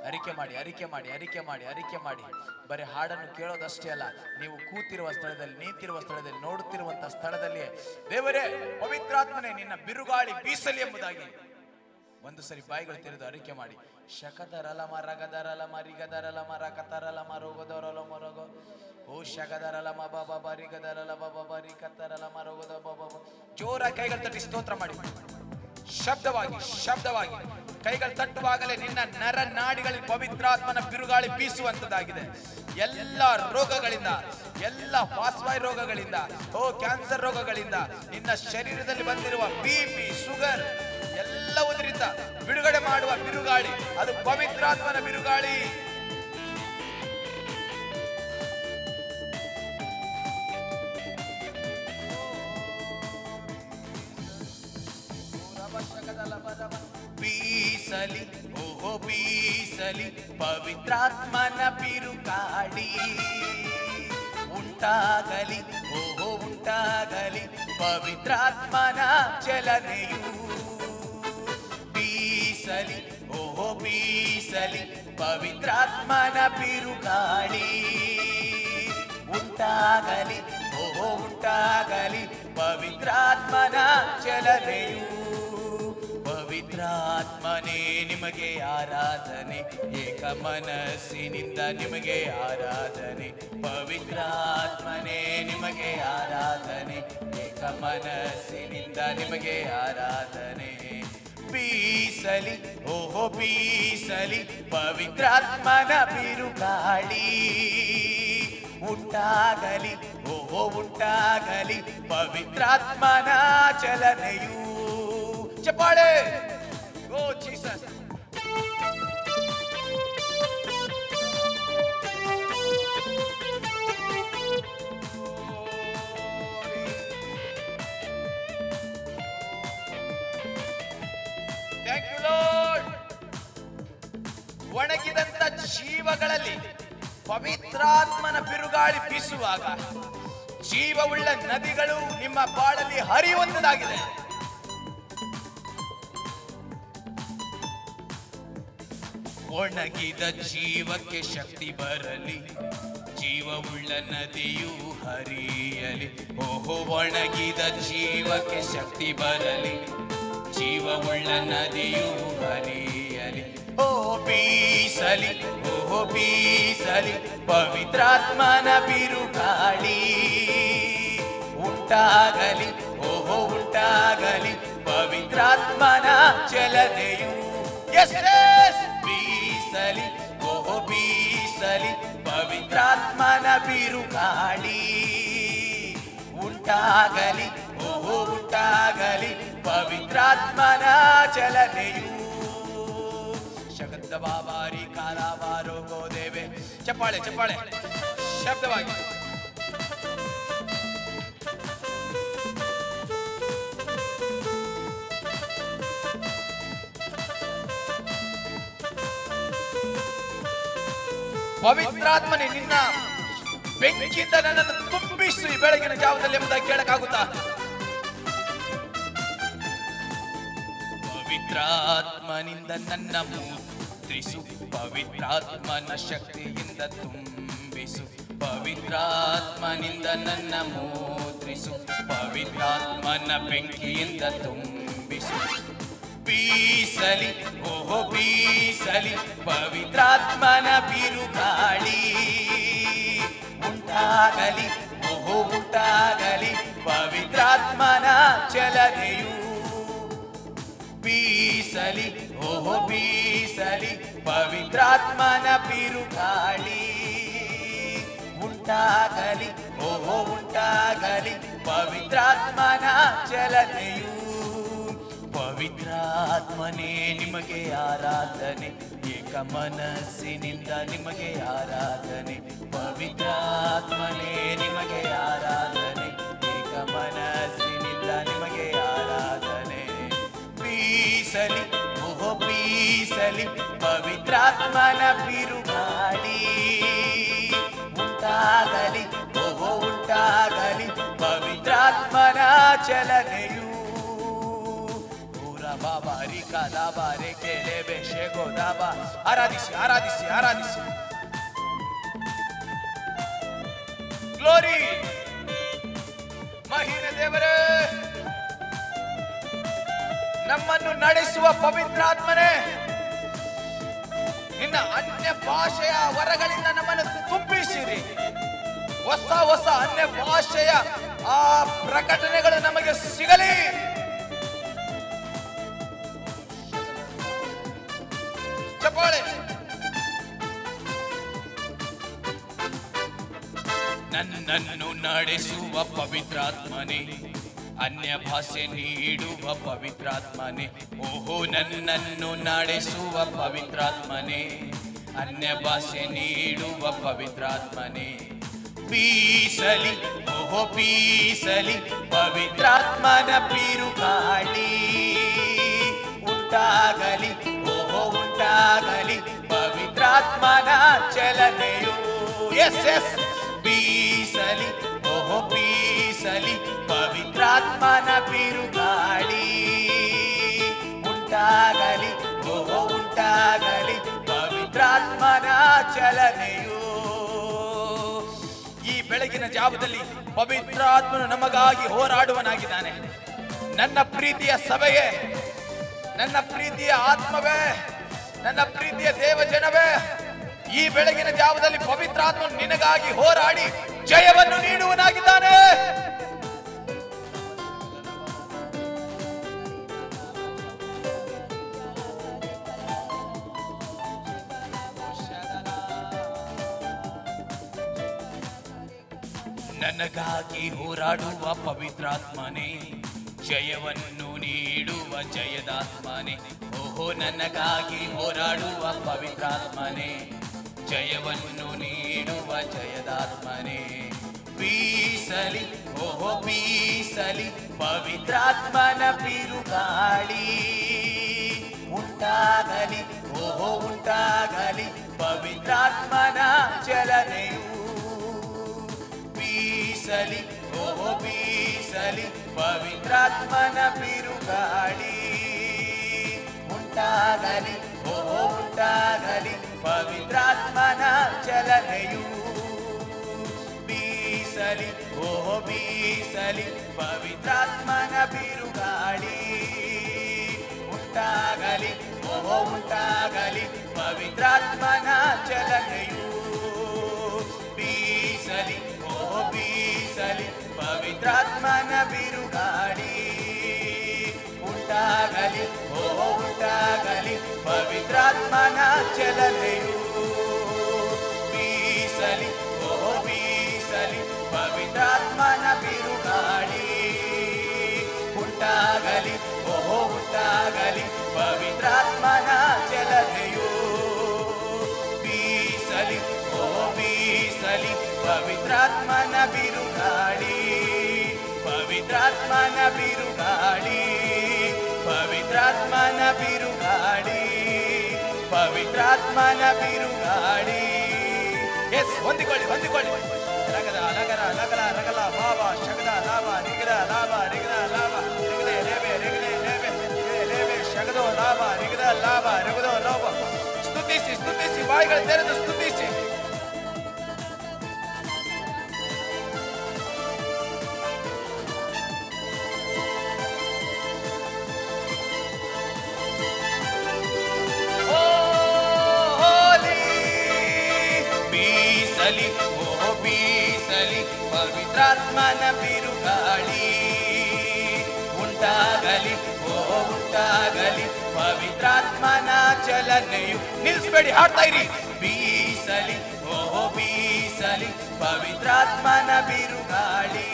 ಅರಿಕೆ ಮಾಡಿ, ಅರಿಕೆ ಮಾಡಿ, ಅರಿಕೆ ಮಾಡಿ, ಅರಿಕೆ ಮಾಡಿ. ಬರೀ ಹಾಡನ್ನು ಕೇಳೋದಷ್ಟೇ ಅಲ್ಲ, ನೀವು ಕೂತಿರುವ ಸ್ಥಳದಲ್ಲಿ, ನಿಂತಿರುವ ಸ್ಥಳದಲ್ಲಿ, ನೋಡುತ್ತಿರುವಂತಹ ಸ್ಥಳದಲ್ಲಿ ದೇವರೇ, ಪವಿತ್ರಾತ್ಮನೇ ನಿನ್ನ ಬಿರುಗಾಳಿ ಬೀಸಲಿ ಎಂಬುದಾಗಿ ಒಂದು ಸರಿ ಬಾಯಿಗಳು ತೆರೆದು ಅರಿಕೆ ಮಾಡಿ. ಶಕದರಲ ಮರಗದರಲ ಮರಿಗದರಲ ಮರಕತರಲ ಮರೋಗದರಲ ಮರೋಗೋ ಓ ಶಗದರಲ ಮಬಾಬ ಬರಿಗದರಲ ಬಾಬಾ ಬರಿಕತರಲ ಮರೋಗದ ಬಾಬಾ. ಜೋರ ಕೈಗಳು ತಟ್ಟಿ ಸ್ತೋತ್ರ ಮಾಡಿ. ಶಬ್ದವಾಗಿ ಶಬ್ದವಾಗಿ ಕೈಗಳು ತಟ್ಟುವಾಗಲೇ ನಿನ್ನ ನರ ನಾಡಿಗಳಲ್ಲಿ ಪವಿತ್ರಾತ್ಮನ ಬಿರುಗಾಳಿ ಬೀಸುವಂತದ್ದಾಗಿದೆ. ಎಲ್ಲ ರೋಗಗಳಿಂದ, ಎಲ್ಲ ಪಾರ್ಶ್ವವಾಯು ರೋಗಗಳಿಂದ, ಕ್ಯಾನ್ಸರ್ ರೋಗಗಳಿಂದ, ನಿನ್ನ ಶರೀರದಲ್ಲಿ ಬಂದಿರುವ BP, ಶುಗರ್ ಎಲ್ಲವುದರಿಂದ ಬಿಡುಗಡೆ ಮಾಡುವ ಬಿರುಗಾಳಿ, ಅದು ಪವಿತ್ರಾತ್ಮನ ಬಿರುಗಾಳಿ. ಬೀಸಲಿ, ಓಹೋ ಬೀಸಲಿ ಪವಿತ್ರಾತ್ಮನ ಬಿರುಗಾಳಿ. ಉಂಟಾಗಲಿ, ಓಹೋ ಉಂಟಾಗಲಿ ಪವಿತ್ರಾತ್ಮನ ಚಲನೆಯು. ಬೀಸಲಿ, ಓಹೋ ಬೀಸಲಿ ಪವಿತ್ರಾತ್ಮನ ಬಿರುಗಾಳಿ. ಉಂಟಾಗಲಿ, ಓಹೋ ಉಂಟಾಗಲಿ ಪವಿತ್ರಾತ್ಮನ ಚಲನೆಯು. ಪವಿತ್ರಾತ್ಮನೇ ನಿಮಗೆ ಆರಾಧನೆ, ಏಕ ಮನಸ್ಸಿನಿಂದ ನಿಮಗೆ ಆರಾಧನೆ. ಪವಿತ್ರಾತ್ಮನೇ ನಿಮಗೆ ಆರಾಧನೆ, ಏಕ ಮನಸ್ಸಿನಿಂದ ನಿಮಗೆ ಆರಾಧನೆ. ಬೀಸಲಿ, ಓಹೋ ಬೀಸಲಿ ಪವಿತ್ರಾತ್ಮನ ಬಿರುಗಾಳಿ. ಉಂಟಾಗಲಿ, ಓಹೋ ಉಂಟಾಗಲಿ ಪವಿತ್ರಾತ್ಮನ ಚಲನೆಯು. ಚಪ್ಪಾಳೆ. ಓ ಜೀಸಸ್. Thank you lord. ಒಣಗಿದಂತ ಜೀವಗಳಲ್ಲಿ ಪವಿತ್ರಾತ್ಮನ ಬಿರುಗಾಳಿ ಬೀಸುವಾಗ ಜೀವವುಳ್ಳ ನದಿಗಳು ನಿಮ್ಮ ಬಾಳಲ್ಲಿ ಹರಿಯುವಂತದಾಗಿದೆ. ಒಣಗಿದ ಜೀವಕ್ಕೆ ಶಕ್ತಿ ಬರಲಿ, ಜೀವ ಜೀವವುಳ್ಳ ನದಿಯು ಹರಿಯಲಿ, ಓಹೋ ಒಣಗಿದ ಜೀವಕ್ಕೆ ಶಕ್ತಿ ಬರಲಿ. ಜೀವವುಳ್ಳ ನದಿಯು ಹರಿಯಲಿ, ಓ ಬೀಸಲಿ, ಓಹೋ ಬೀಸಲಿ ಪವಿತ್ರಾತ್ಮನ ಬಿರುಗಾಳಿ. ಉಂಟಾಗಲಿ, ಓಹೋ ಉಂಟಾಗಲಿ ಪವಿತ್ರಾತ್ಮನ ಚಲನೆಯು. ಎಸ್ ಬೀಸಲಿ, ಓಹೋ ಬೀಸಲಿ ಪವಿತ್ರಾತ್ಮನ ಬಿರುಗಾಳಿ. ಉಂಟಾಗಲಿ, ಓಹೋ ಉಂಟಾಗಲಿ ಪವಿತ್ರಾತ್ಮನ ಚಲನೆಯು. ಶಬ್ದ ಬಾಬಾರಿ ಕಾಲಾವಾರೋ ಗೋದೇವೆ. ಚಪ್ಪಾಳೆ ಚಪ್ಪಾಳೆ ಶಬ್ದವಾಗಿ. ಪವಿತ್ರಾತ್ಮನೇ ನಿನ್ನ ಬೆಂಕಿಯಿಂದ ನನ್ನನ್ನು ತುಂಬಿಸಿ ಬೆಳಗಿನ ಜಾವದಲ್ಲಿ ಎಂಬುದಾಗಿ ಕೇಳಕ್ಕಾಗುತ್ತಾ? ಪವಿತ್ರಾತ್ಮನಿಂದ ನನ್ನ ಮುದ್ರಿಸು, ಪವಿತ್ರಾತ್ಮನ ಶಕ್ತಿಯಿಂದ ತುಂಬಿಸು. ಪವಿತ್ರಾತ್ಮನಿಂದ ನನ್ನ ಮುದ್ರಿಸು, ಪವಿತ್ರಾತ್ಮನ ಬೆಂಕಿಯಿಂದ ತುಂಬಿಸು. ಬೀಸಲಿ, ಓಹೋ ಬೀಸಲಿ ಪವಿತ್ರಾತ್ಮನ ಬಿರುಗಾಳಿ. ಉಂಟಾಗಲಿ, ಓಹೋ ಉಂಟಾಗಲಿ ಪವಿತ್ರಾತ್ಮನ ಚಲನೆಯು. ಬೀಸಲಿ, ಓಹೋ ಬೀಸಲಿ ಪವಿತ್ರಾತ್ಮನ ಬಿರುಗಾಳಿ. ಉಂಟಾಗಲಿ, ಓಹೋ ಉಂಟಾಗಲಿ ಪವಿತ್ರಾತ್ಮನ ಚಲನೆಯು. ಪವಿತ್ರಾತ್ಮನೇ ನಿಮಗೆ ಆರಾಧನೆ, ಏಕ ಮನಸ್ಸಿನಿಂದ ನಿಮಗೆ ಆರಾಧನೆ. ಪವಿತ್ರಾತ್ಮನೇ ನಿಮಗೆ ಆರಾಧನೆ, ಏಕ ಮನಸ್ಸಿನಿಂದ ನಿಮಗೆ ಆರಾಧನೆ. ಬೀಸಲಿ, ಓಹೋ ಬೀಸಲಿ ಪವಿತ್ರಾತ್ಮನ ಬಿರುಗಾಳಿ. ಉಂಟಾಗಲಿ, ಓಹೋ ಉಂಟಾಗಲಿ ಪವಿತ್ರಾತ್ಮನ ಚಲನೆಯು. ಬಾಬಾರಿ ಕಾಲಾಬಾರೆ ಕೇಳೆ ಬೇಷೆ ಗೋದಾಬಾ. ಆರಾಧಿಸಿ ಆರಾಧಿಸಿ ಆರಾಧಿಸಿ. ಗ್ಲೋರಿ ಮಹಿಮೆ ದೇವರೇ, ನಮ್ಮನ್ನು ನಡೆಸುವ ಪವಿತ್ರಾತ್ಮನೇ, ನಿನ್ನ ಅನ್ಯ ಭಾಷೆಯ ವರಗಳಿಂದ ನಮ್ಮನ್ನು ತುಂಬಿಸಿರಿ. ಹೊಸ ಹೊಸ ಅನ್ಯ ಭಾಷೆಯ ಆ ಪ್ರಕಟಣೆಗಳು ನಮಗೆ ಸಿಗಲಿ. ಚಪ್ಪಾಳೆ. ನನ್ನನ್ನು ನಡೆಸುವ ಪವಿತ್ರಾತ್ಮನೇ, ಅನ್ಯ ಭಾಷೆ ನೀಡುವ ಪವಿತ್ರಾತ್ಮನೇ. ಓಹೋ ನನ್ನನ್ನು ನಡೆಸುವ ಪವಿತ್ರಾತ್ಮನೇ, ಅನ್ಯ ಭಾಷೆ ನೀಡುವ ಪವಿತ್ರಾತ್ಮನೇ. ಬೀಸಲಿ, ಓಹೋ ಬೀಸಲಿ ಪವಿತ್ರಾತ್ಮನ ಬಿರುಗಾಳಿ. ಉಂಟಾಗಲಿ, ಓಹೋ ಉಂಟಾಗಲಿ ಪವಿತ್ರಾತ್ಮನ ಚಲನೆಯು. ಎಸ್ ಎಸ್ ಬೀಸಲಿ, ಓಹೋ ಬೀಸಲಿ ಪವಿತ್ರಾತ್ಮನ ಬಿರುಗಾಳಿ. ಉಂಟಾಗಲಿ, ಓಹೋ ಉಂಟಾಗಲಿ ಪವಿತ್ರಾತ್ಮನ ಚಲನೆಯು. ಈ ಬೆಳಗಿನ ಜಾವದಲ್ಲಿ ಪವಿತ್ರಾತ್ಮನು ನಮಗಾಗಿ ಹೋರಾಡುವನಾಗಿದ್ದಾನೆ. ನನ್ನ ಪ್ರೀತಿಯ ಸಭೆಯೇ, ನನ್ನ ಪ್ರೀತಿಯ ಆತ್ಮವೇ, ನನ್ನ ಪ್ರೀತಿಯ ದೇವಜನವೇ, ಈ ಬೆಳಗಿನ ಜಾವದಲ್ಲಿ ಪವಿತ್ರಾತ್ಮನು ನಿನಗಾಗಿ ಹೋರಾಡಿ ಜಯವನ್ನು ನೀಡುವನಾಗಿದ್ದಾನೆ. ನನಗಾಗಿ ಹೋರಾಡುವ ಪವಿತ್ರಾತ್ಮನೇ, ಜಯವನ್ನು ನೀಡುವ ಜಯದಾತ್ಮನೇ. ಓಹೋ ನನಗಾಗಿ ಹೋರಾಡುವ ಪವಿತ್ರಾತ್ಮನೇ, ಜಯವನ್ನು ನೀಡುವ ಜಯದಾತ್ಮನೇ. ಬೀಸಲಿ, ಓಹೋ ಬೀಸಲಿ ಪವಿತ್ರಾತ್ಮನ ಬಿರುಗಾಳಿ. ಉಂಟಾಗಲಿ, ಓಹೋ ಉಂಟಾಗಲಿ ಪವಿತ್ರಾತ್ಮನ ಚಲನೆಯು. ಬೀಸಲಿ, ಓಹೋ ಬೀಸಲಿ ಪವಿತ್ರಾತ್ಮನ ಬಿರುಗಾಳಿ. ಉಂಟಾಗಲಿ, ಓಹೋ ಉಂಟಾಗಲಿ ಪವಿತ್ರಾತ್ಮನ ಚಲನೆಯು. ಬೀಸಲಿ ಓ ಬೀಸಲಿ ಪವಿತ್ರಾತ್ಮನ ಬಿರುಗಾಳಿ ಉಂಟಾಗಲಿ ಓ ಉಂಟಾಗಲಿ ಪವಿತ್ರಾತ್ಮನ ಚಲನೆಯು ಬೀಸಲಿ ಓ ಬೀಸಲಿ ಪವಿತ್ರಾತ್ಮನ ಬಿರುಗಾಳಿ ಉಂಟಾಗಲಿ ಓ ಉಂಟಾಗಲಿ ಪವಿತ್ರಾತ್ಮನ ಚಲನೆಯು ಬೀಸಲಿ ಓ ಬೀಸಲಿ ಪವಿತ್ರಾತ್ಮನ ಬಿರುಗಾಳಿ ಉಂಟಾಗಲಿ ಓ ಉಂಟಾಗಲಿ ಪವಿತ್ರಾತ್ಮನ ಚಲನೆಯು ಬೀಸಲಿ ಓ ಬೀಸಲಿ ಪವಿತ್ರಾತ್ಮನ ಬಿರುಗಾಳಿ ಪವಿತ್ರಾತ್ಮನ ಬಿರುಗಾಳಿ ಪವಿತ್ರಾತ್ಮನ ಬಿರುಗಾಳಿ ಪವಿತ್ರಾತ್ಮನ ಬಿರುಗಾಳಿ. ಎಸ್, ಹೊಂದಿಕೊಳ್ಳಿ ಹೊಂದಿಕೊಳ್ಳಿ. ರಗದ ಲಗರ ಲಗಲ ರಗಲ ಬಾಬ ಶಗದ ಲಾಭ ರಿಗದ ಲಾಭ ರಿಗದ ಲಾಭ ರಿಗದೆ ಲೇವೆ ರಿಗದೆ ಲೇವೆ ಲೇವೆ ಶಗದೋ ಲಾಭ ರಿಗದ ಲಾಭ ರಿಗದೋ ಲೋಭ. ಸ್ತುತಿಸಿ ಸ್ತುತಿಸಿ, ಬಾಯಿಗಳು ತೆರೆದು ಸ್ತುತಿಸಿ. ಬೀಸಲಿ ಓ ಬೀಸಲಿ ಪವಿತ್ರಾತ್ಮನ ಬಿರುಗಾಳಿ ಉಂಟಾಗಲಿ ಓ ಉಂಟಾಗಲಿ ಪವಿತ್ರಾತ್ಮನ ಚಲನೆಯು. ನಿಲ್ಲಿಸಬೇಡಿ, ಹಾಡ್ತಾ ಇರಿ. ಬೀಸಲಿ ಓ ಬೀಸಲಿ ಪವಿತ್ರಾತ್ಮನ ಬಿರುಗಾಳಿ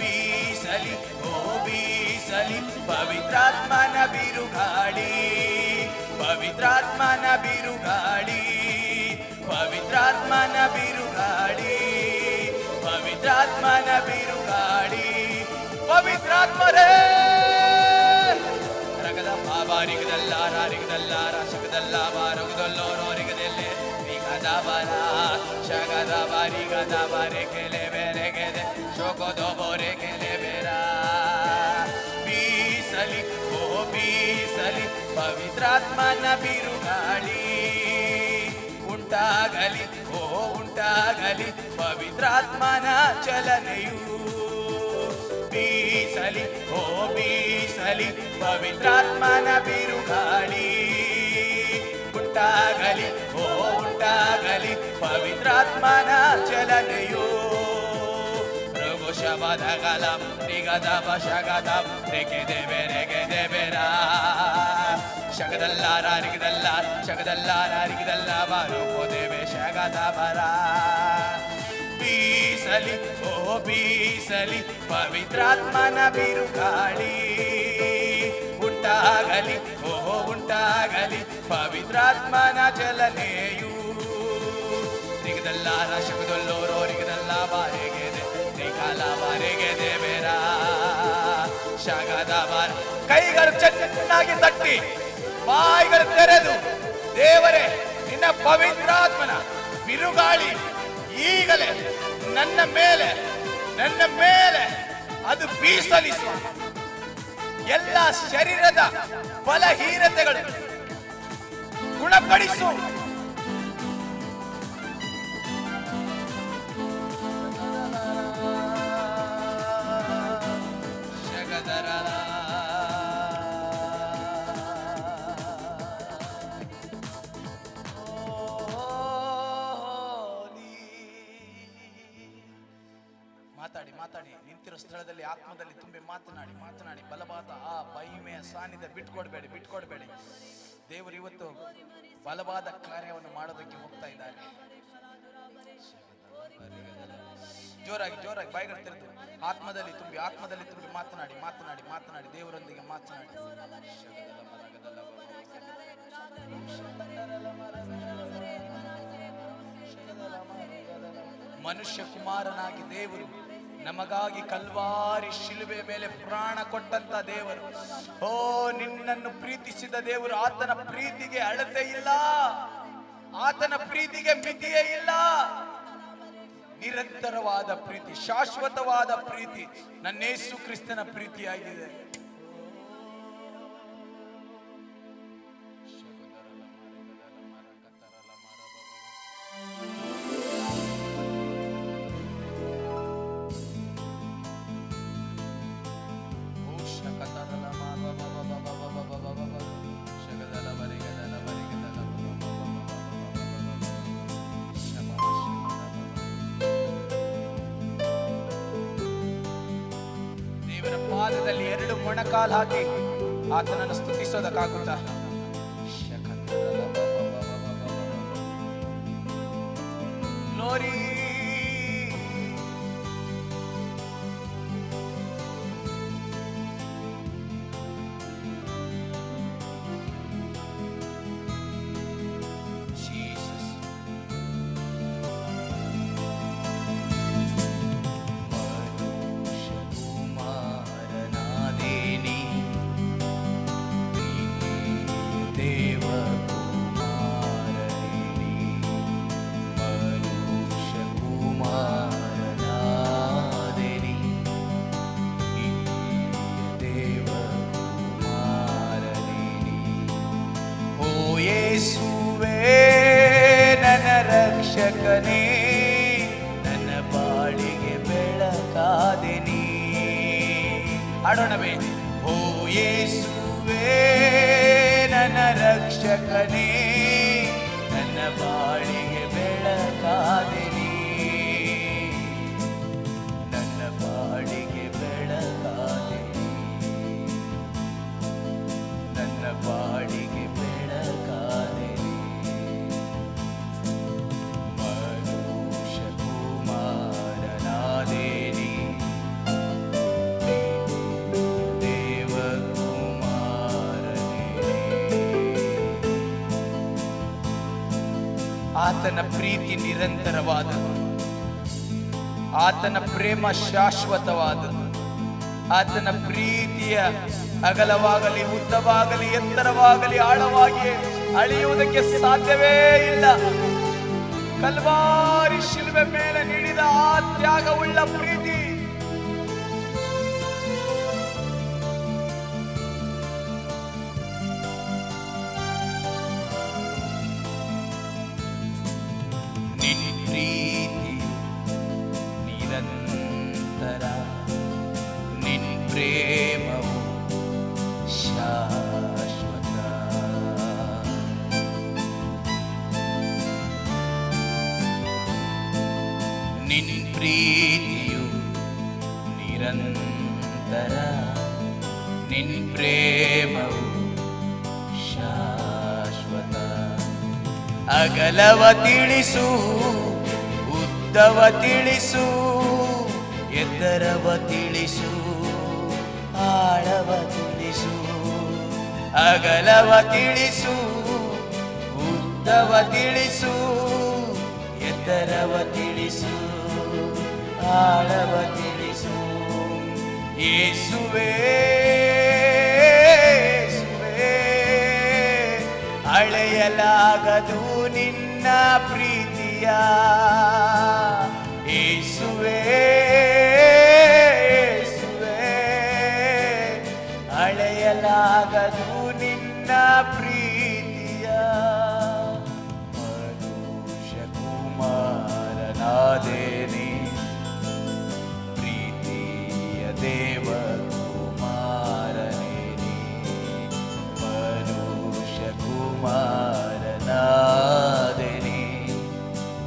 ಬೀಸಲಿ ಓ ಬೀಸಲಿ ಪವಿತ್ರಾತ್ಮನ ಬಿರುಗಾಳಿ ಪವಿತ್ರಾತ್ಮನ ಬಿರುಗಾಳಿ ಪವಿತ್ರಾತ್ಮನ ಬಿರುಗಾಳಿ ಪವಿತ್ರಾತ್ಮನ ಬಿರುಗಾಳಿ. ಪವಿತ್ರಾತ್ಮರೇ ರಗದ ಬಾಬಾ ರಿಗದಲ್ಲಾರ ರಿಗದಲ್ಲಾರ ಶಗದಲ್ಲ ಬಾರಗುದಲ್ಲೋರೋ ರಿಗದೆಲ್ಲೆ ರಿಗದ ಬರ ಶಗದ ಬಾರಿಗದ ಬಾರೆ ಕೆಲೆ ಬೇರೆ ಗೆದೆ ಶೋಕೋದೋ ಬೋರೆ ಕೆಲೆ ಬೇರ. ಬೀಸಲಿ ಓ ಬೀಸಲಿ ಪವಿತ್ರಾತ್ಮನ ಬಿರುಗಾಳಿ ಉಂಟಾಗಲಿ ಓ ಉಂಟಾಗಲಿ ಪವಿತ್ರಾತ್ಮನ ಚಲನೆಯು ಬೀಸಲಿ ಓ ಬೀಸಲಿ ಪವಿತ್ರಾತ್ಮನ ಬಿರುಗಾಳಿ ಉಂಟಾಗಲಿ ಓ ಉಂಟಾಗಲಿ ಪವಿತ್ರಾತ್ಮನ ಚಲನೆಯು. ರಘು ಶಬದ ಗಲಂ ನಿಗದ ಶಗದ ರೆಗೆದೆ ಬೆರೆಗೆದೆ ಬೆರ ಶಗದಲ್ಲಾರ ರಿಗದಲ್ಲ ಶಗದಲ್ಲಾರ ರಿಗದಲ್ಲ ಬಾರೋ ದೇವೆ ಶಗದ ಬರ. ಬೀಸಲಿ ಓ ಬೀಸಲಿ ಪವಿತ್ರಾತ್ಮನ ಬಿರುಗಾಳಿ ಉಂಟಾಗಲಿ ಓ ಉಂಟಾಗಲಿ ಪವಿತ್ರಾತ್ಮನ ಚಲನೆಯು ರಿಗದಲ್ಲಾರ ಶಗದಲ್ಲೋರೋ ರಿಗದಲ್ಲ ಬಾರೆಗೆದೆ ರಿಗಲ ಬಾರೆಗೆದೆ ಬೇರ ಶಗದ ಬಾರ. ಕೈಗಳು ಚೆನ್ನಾಗಿ ತಟ್ಟಿ, ಬಾಯಿಗಳು ತೆರೆದು, ದೇವರೇ ನಿನ್ನ ಪವಿತ್ರಾತ್ಮನ ಬಿರುಗಾಳಿ ಈಗಲೇ ನನ್ನ ಮೇಲೆ ಅದು ಬೀಸಲಿ ಸ್ವಾಮಿ. ಎಲ್ಲ ಶರೀರದ ಬಲಹೀನತೆಗಳು ಗುಣಪಡಿಸು. ಮಾತಾಡಿ ಮಾತಾಡಿ, ನಿಂತಿರೋ ಸ್ಥಳದಲ್ಲಿ ಆತ್ಮದಲ್ಲಿ ತುಂಬಿ ಮಾತನಾಡಿ ಮಾತನಾಡಿ. ಬಲವಾದ ಆ ಮಹಿಮೆಯ ಸಾನ್ನಿಧ್ಯ ಬಿಟ್ಕೊಡ್ಬೇಡಿ. ದೇವರು ಇವತ್ತು ಬಲವಾದ ಕಾರ್ಯವನ್ನು ಮಾಡೋದಕ್ಕೆ ಹೋಗ್ತಾ ಇದ್ದಾರೆ. ಜೋರಾಗಿ ಬಾಯಿಗಳು ತೆರೆದು ಆತ್ಮದಲ್ಲಿ ತುಂಬಿ ಮಾತನಾಡಿ ದೇವರೊಂದಿಗೆ ಮಾತನಾಡಿ. ಮನುಷ್ಯ ಕುಮಾರನಾಗಿ ದೇವರು ನಮಗಾಗಿ ಕಲ್ವಾರಿ ಶಿಲುಬೆ ಮೇಲೆ ಪ್ರಾಣ ಕೊಟ್ಟಂತ ದೇವರು. ಓ, ನಿನ್ನನ್ನು ಪ್ರೀತಿಸಿದ ದೇವರು. ಆತನ ಪ್ರೀತಿಗೆ ಅಳತೆ ಇಲ್ಲ, ಆತನ ಪ್ರೀತಿಗೆ ಮಿತಿಯೇ ಇಲ್ಲ. ನಿರಂತರವಾದ ಪ್ರೀತಿ, ಶಾಶ್ವತವಾದ ಪ್ರೀತಿ ನನ್ನ ಯೇಸು ಕ್ರಿಸ್ತನ ಪ್ರೀತಿಯಾಗಿದೆ. ಪಾದದಲ್ಲಿ 2 ಮೊಣಕಾಲು ಹಾಕಿ ಆತನನ್ನು ಸ್ತುತಿಸೋದಕ್ಕಾಗುತ್ತಾ? ಗ್ಲೋರಿ. ರಕ್ಷಕನೇ ನನ್ನ ಬಾಳಿಗೆ ಬೆಳಕಾದೆ ನೀ. ಹಾಡೋಣವೇ? ಓ ಯೇಸುವೇ ನನ್ನ ರಕ್ಷಕನೇ ನನ್ನ ಬಾಳಿಗೆ ಬೆಳಕಾದೆ ನೀ. ನನ್ನ ಬಾಳಿಗೆ ಬೆಳಕಾದೆ ನೀ. ನನ್ನ ಬಾಳಿಗೆ ಬೆಳಕಾದೆ ನೀ. ಆತನ ಪ್ರೀತಿ ನಿರಂತರವಾದದ್ದು, ಆತನ ಪ್ರೇಮ ಶಾಶ್ವತವಾದದ್ದು. ಆತನ ಪ್ರೀತಿಯ ಅಗಲವಾಗಲಿ ಉದ್ದವಾಗಲಿ ಎತ್ತರವಾಗಲಿ ಆಳವಾಗಿ ಅಳೆಯುವುದಕ್ಕೆ ಸಾಧ್ಯವೇ ಇಲ್ಲ. ಕಲ್ವಾರಿ ಶಿಲುಬೆ ಮೇಲೆ ನೀಡಿದ ಆ ತ್ಯಾಗವುಳ್ಳ ಪ್ರೀತಿ ನಿರಂತರ, ನಿನ್ ಪ್ರೇಮವು ಶಾಶ್ವತ. ನಿನ್ ಪ್ರೀತಿಯು ನಿರಂತರ, ನಿನ್ ಪ್ರೇಮವು ಶಾಶ್ವತ. ಅಗಲವ ತಿಳಿಸು, ಉದ್ದವ ತಿಳಿಸು, ಎತ್ತರವ ತಿಳಿಸು, ಆಳವ ತಿಳಿಸು. ಅಗಲವ ತಿಳಿಸು, ಉದ್ದವ ತಿಳಿಸು, ಎತ್ತರವ ತಿಳಿಸು, ಆಳವ ತಿಳಿಸು. ಯೇಸುವೇ ಅಳೆಯಲಾಗದು ನಿನ್ನ ಪ್ರೀತಿಯ. ಯೇಸುವೇ ಅಳೆಯಲಾಗದು ನಿನ್ನ ಪ್ರೀತಿಯ. ಮನುಷ್ಯ ಕುಮಾರನಾದೇನೆ, ಪ್ರೀತಿಯ ದೇವ ಕುಮಾರನೇನೆ. ಮನುಷ್ಯ ಕುಮಾರನಾದೇನೆ,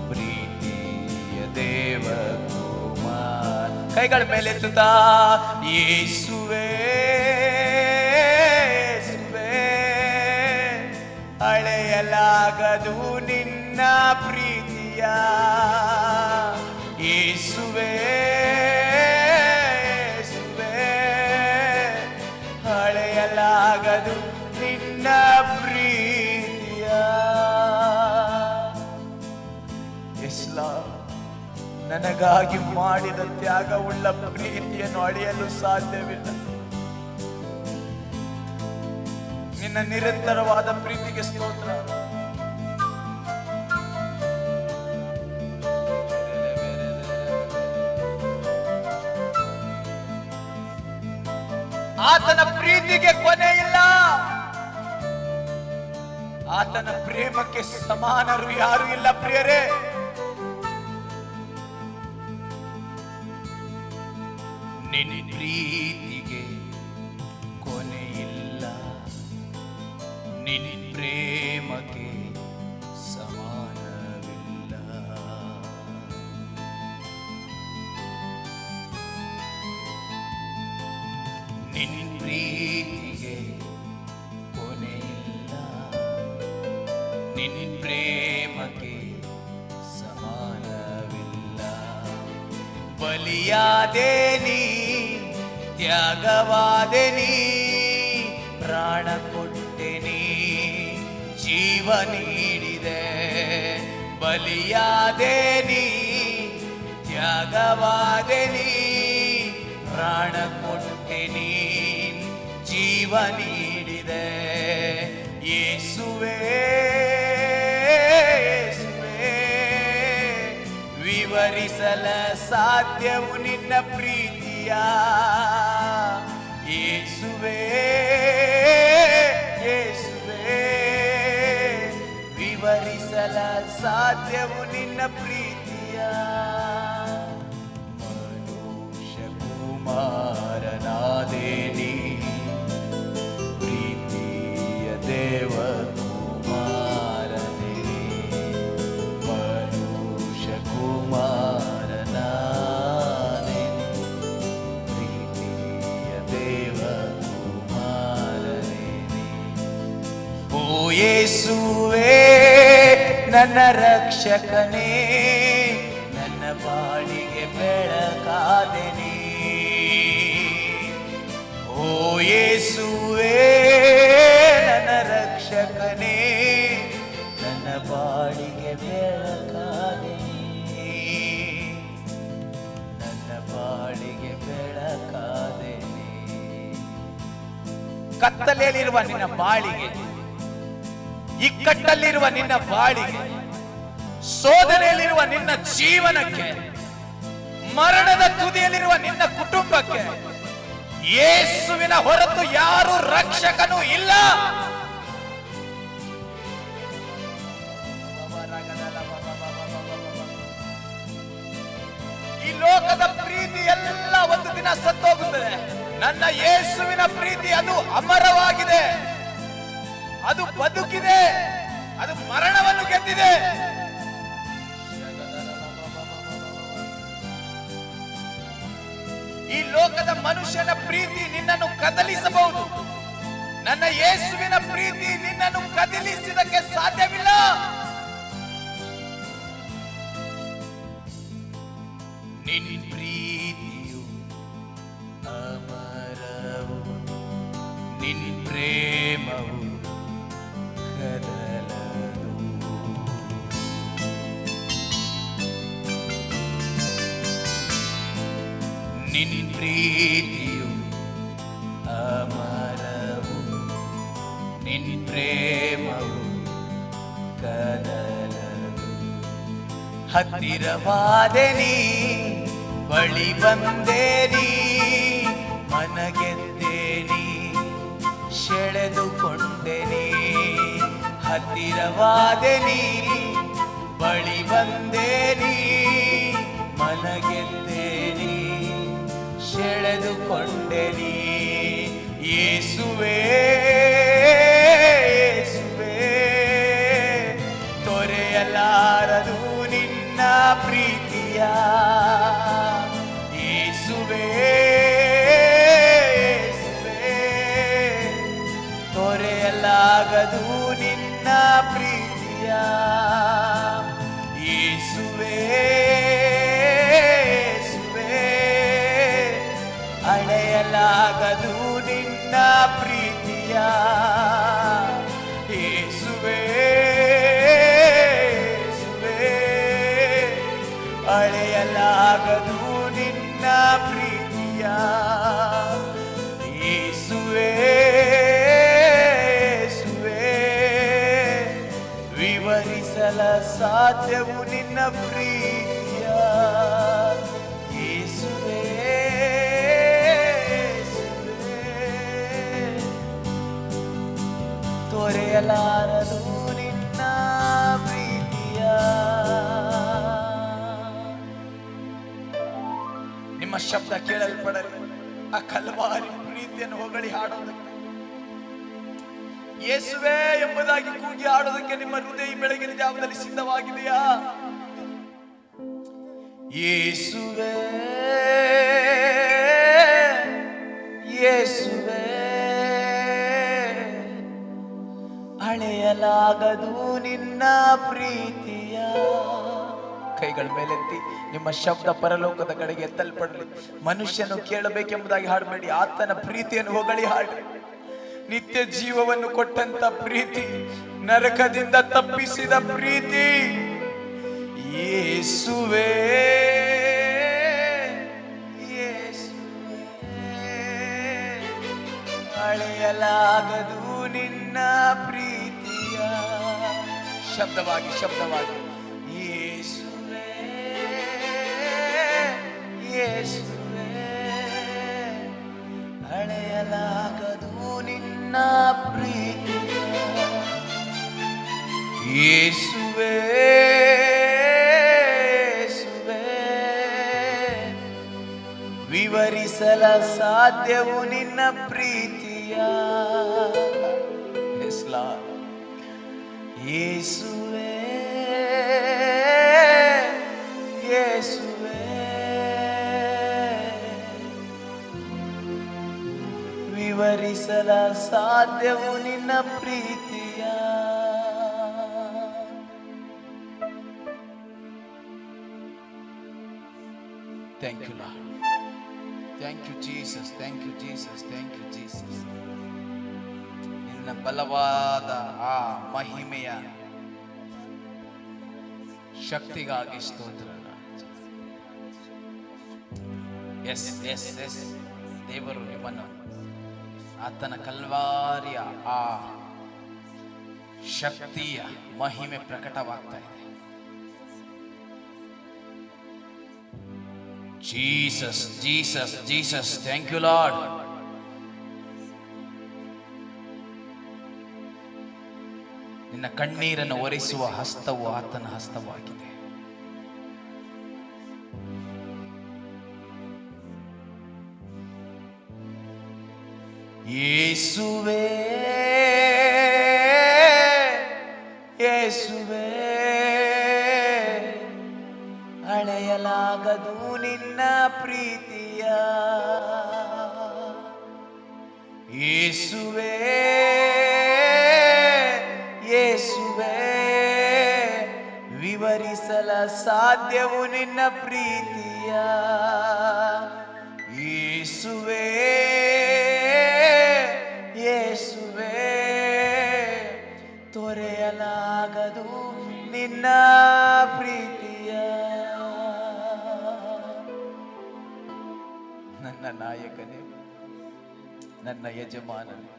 ಪ್ರೀತಿಯ ದೇವ ಕುಮಾರ. ಕೈಗಳ ಮೇಲೆತ್ತುತ್ತಾ ಯೇಸುವೇ ಅಳೆಯಲಾಗದು ನಿನ್ನ ಪ್ರೀತಿಯ. ಯೇಸುವೇ ಅಳೆಯಲಾಗದು ನಿನ್ನ ಪ್ರೀತಿಯ. ನನಗಾಗಿ ಮಾಡಿದ ತ್ಯಾಗವುಳ್ಳ ಪ್ರೀತಿಯನ್ನು ಅಳೆಯಲು ಸಾಧ್ಯವಿಲ್ಲ. ನಿನ್ನ ನಿರಂತರವಾದ ಪ್ರೀತಿಗೆ ಸ್ತೋತ್ರ. ಆತನ ಪ್ರೀತಿಗೆ ಕೊನೆ ಇಲ್ಲ. ಆತನ ಪ್ರೇಮಕ್ಕೆ ಸಮಾನರು ಯಾರು ಇಲ್ಲ ಪ್ರಿಯರೇ. ನಿನ್ನ ಪ್ರೀತಿಗೆ ಕೊನೆ ಇಲ್ಲ, ನಿನ್ನ ಪ್ರೇಮಕ್ಕೆ ಸಮಾನವಿಲ್ಲ. ನಿನ್ನ ಪ್ರೀತಿಗೆ ಕೊನೆಯಿಲ್ಲ, ನಿನ್ನ ಪ್ರೇಮಕ್ಕೆ ಸಮಾನವಿಲ್ಲ. ಬಲಿಯಾದೆ ನೀ, ತ್ಯಾಗವಾದೆ ನೀ, ಪ್ರಾಣ ಕೊಟ್ಟೆ ನೀ, ಜೀವ ನೀಡಿದೆ. ಬಲಿಯಾದೆ ನೀ, ತ್ಯಾಗವಾದೆ ನೀ, ಪ್ರಾಣ ಕೊಟ್ಟೆ ನೀ, ಜೀವ ನೀಡಿದೆ. ಯೇಸುವೇ ಯೇಸುವೇ, ವಿವರಿಸಲ ಸಾಧ್ಯವು ನಿನ್ನ ಪ್ರೀತಿಯ. ಯೇಸುವೇ ಯೇಸುವೇ, ವಿವರಿಸಲ ಸಾಧ್ಯವು ನಿನ್ನ ಪ್ರೀತಿಯ. ಮನುಷ್ಯ ಕುಮಾರನಾದೆ ನೀ, ಪ್ರೀತಿಯ ದೇವ ಕುಮಾರನೇ. ಮನುಷ್ಯ ಕುಮಾರನಾದೆ, ಪ್ರೀತಿಯ ದೇವ ಕುಮಾರನೇ. ಓ ಯೇಸುವೇ ನನ್ನ ರಕ್ಷಕನೇ, ನನ್ನ ಬಾಳಿಗೆ ಬೆಳಕಾದೆ ನೀ. ಓ ಯೇಸುವೇ ನನ್ನ ರಕ್ಷಕನೇ, ನನ್ನ ಬಾಳಿಗೆ ಬೆಳಕಾದೆ ನೀ, ನನ್ನ ಬಾಳಿಗೆ ಬೆಳಕಾದೆ ನೀ. ಕತ್ತಲೆಯಲ್ಲಿರುವ ನಿನ್ನ ಬಾಳಿಗೆ, ಇಕ್ಕಟ್ಟಲ್ಲಿರುವ ನಿನ್ನ ಬಾಳಿಗೆ, ಶೋಧನೆಯಲ್ಲಿರುವ ನಿನ್ನ ಜೀವನಕ್ಕೆ, ಮರಣದ ತುದಿಯಲ್ಲಿರುವ ನಿನ್ನ ಕುಟುಂಬಕ್ಕೆ ಯೇಸುವಿನ ಹೊರತು ಯಾರು ರಕ್ಷಕನೂ ಇಲ್ಲ. ಈ ಲೋಕದ ಪ್ರೀತಿ ಎಲ್ಲ ಒಂದು ದಿನ ಸತ್ತೋಗುತ್ತದೆ. ನನ್ನ ಯೇಸುವಿನ ಪ್ರೀತಿ ಅದು ಅಮರವಾಗಿದೆ, ಅದು ಬದುಕಿದೆ, ಅದು ಮರಣವನ್ನು ಗೆದ್ದಿದೆ. ಈ ಲೋಕದ ಮನುಷ್ಯನ ಪ್ರೀತಿ ನಿನ್ನನ್ನು ಕದಲಿಸಬಹುದು, ನನ್ನ ಯೇಸುವಿನ ಪ್ರೀತಿ ನಿನ್ನನ್ನು ಕದಲಿಸಿದಕ್ಕೆ ಸಾಧ್ಯವಿಲ್ಲ. ನಿನ್ನ ಪ್ರೀತಿಯು ಅಮರವು, ನಿನ್ನ ಪ್ರೇಮವು ಕದಲದು. ನಿನ್ನ ಪ್ರೀತಿಯು ಅಮರವು, ನಿನ್ನ ಪ್ರೇಮವು ಕದಲದು. ಹತ್ತಿರವಾದೆ ನೀ, ಬಳಿ ಬಂದೆ ನೀ, ಮನಗೆದ್ದೆ ನೀ, ಸೆಳೆದುಕೊಂಡೆ ನೀ. ಹತ್ತಿರವಾದೆ ನೀ, ಬಳಿ ಬಂದೆ ನೀ, ಮನಗೆದ್ದೆ ನೀ, ಸೆಳೆದುಕೊಂಡೆ ನೀ. ಯೇಸುವೇ ಯೇಸುವೇ, ತೊರೆಯಲಾರದು ನಿನ್ನ ಪ್ರೀತಿಯ. ಯೇಸುವೇ ಯೇಸುವೇ, ತೊರೆಯಲಾಗದು ನಿನ್ನ ಪ್ರೀತಿಯ. ಯೇಸುವೇ ಯೇಸುವೇ, ಅಳೆಯಲಾಗದು ನಿನ್ನ ಪ್ರೀತಿಯ. ಯೇಸುವೇ ಯೇಸುವೇ, ಅಳೆಯಲಾಗದು ನಿನ್ನ ಪ್ರೀತಿಯ. ಯೇಸುವೇ ಯೇಸುವೇ, ವಿವರಿಸಲ ಸಾಧ್ಯವು ನಿನ್ನ ಪ್ರೀತಿಯ. ಯೇಸುವೇ ಯೇಸುವೇ, ತೊರೆಯಲಾರದು ನಿನ್ನ ಪ್ರೀತಿಯ. ನಿಮ್ಮ ಶಬ್ದ ಕೇಳಲ್ಪಡಲಿ, ಆ ಕಲ್ವಾರಿ ಪ್ರೀತಿಯನ್ನು ಹೊಗಳಿ ಹಾಡೋದಕ್ಕೆ, ಯೇಸುವೇ ಎಂಬುದಾಗಿ ಕೂಗಿ ಹಾಡೋದಕ್ಕೆ ನಿಮ್ಮ ಹೃದಯ ಬೆಳಗಿನ ಜಾವದಲ್ಲಿ ಸಿದ್ಧವಾಗಿದೆಯಾ? ಯೇಸುವೇ ಯೇಸುವೇ, ಅಳೆಯಲಾಗದು ನಿನ್ನ ಪ್ರೀತಿಯ. ಕೈಗಳ ಮೇಲೆತ್ತಿ ನಿಮ್ಮ ಶಬ್ದ ಪರಲೋಕದ ಕಡೆಗೆ ಎತ್ತಲ್ಪಡಲಿ. ಮನುಷ್ಯನು ಕೇಳಬೇಕೆಂಬುದಾಗಿ ಹಾಡಬೇಡಿ, ಆತನ ಪ್ರೀತಿಯನ್ನು ಹೊಗಳಿ ಹಾಡ್ರಿ. ನಿತ್ಯ ಜೀವವನ್ನು ಕೊಟ್ಟಂತ ಪ್ರೀತಿ, ನರಕದಿಂದ ತಪ್ಪಿಸಿದ ಪ್ರೀತಿ ಯೇಸುವೇ, ಅಳೆಯಲಾಗದು ನಿನ್ನ ಪ್ರೀತಿಯ. ಶಬ್ದವಾಗಿ ಯೇಸುವೇ, ಯೇಸುವೇ, ಅಳೆಯಲಾಗದು ನಿನ್ನ ಪ್ರೀತಿಯ. ಯೇಸುವೇ, ವಿವರಿಸಲ ಸಾಧ್ಯವು ನಿನ್ನ ಪ್ರೀತಿಯ. ಯೇಸುವೇ, ಯೇಸುವೇ, ವಿವರಿಸಲ ಸಾಧ್ಯವು ನಿನ್ನ ಪ್ರೀತಿಯ. Thank you lord. Thank you Jesus, thank you Jesus, thank you Jesus. ನಿನ್ನ ಬಲವಾದ ಆ ಮಹಿಮೆಯ ಶಕ್ತಿಗಾಗಿ ಸ್ತೋತ್ರ. ಎಸ್ ಎಸ್ ಎಸ್ ದೇವರು ನಿಮ್ಮನ್ನು ಆತನ ಕಲ್ವಾರಿಯ ಆ ಶಕ್ತಿಯ ಮಹಿಮೆ ಪ್ರಕಟವಾಗ್ತಾ ಇದೆ. Jesus, Jesus, Jesus, thank you Lord. ನಿನ್ನ ಕಣ್ಣೀರನ್ನು ಒರೆಸುವ ಹಸ್ತವು ಆತನ ಹಸ್ತವಾಗಿದೆ. ಯೇಸುವೇ, ಯೇಸುವೇ, ಅಳೆಯಲಾಗದು ನಿನ್ನ ಪ್ರೀತಿಯ. ಯೇಸುವೇ, ಯೇಸುವೇ, ವಿವರಿಸಲ ಸಾಧ್ಯವು ನಿನ್ನ ಪ್ರೀತಿಯ. ಯೇಸುವೇ, ಯೇಸುವೇ, ತೊರೆಯಲಾಗದು ನಿನ್ನ ಪ್ರೀತಿಯ. ನನ್ನ ನಾಯಕನೇ, ನನ್ನ ಯಜಮಾನನೇ,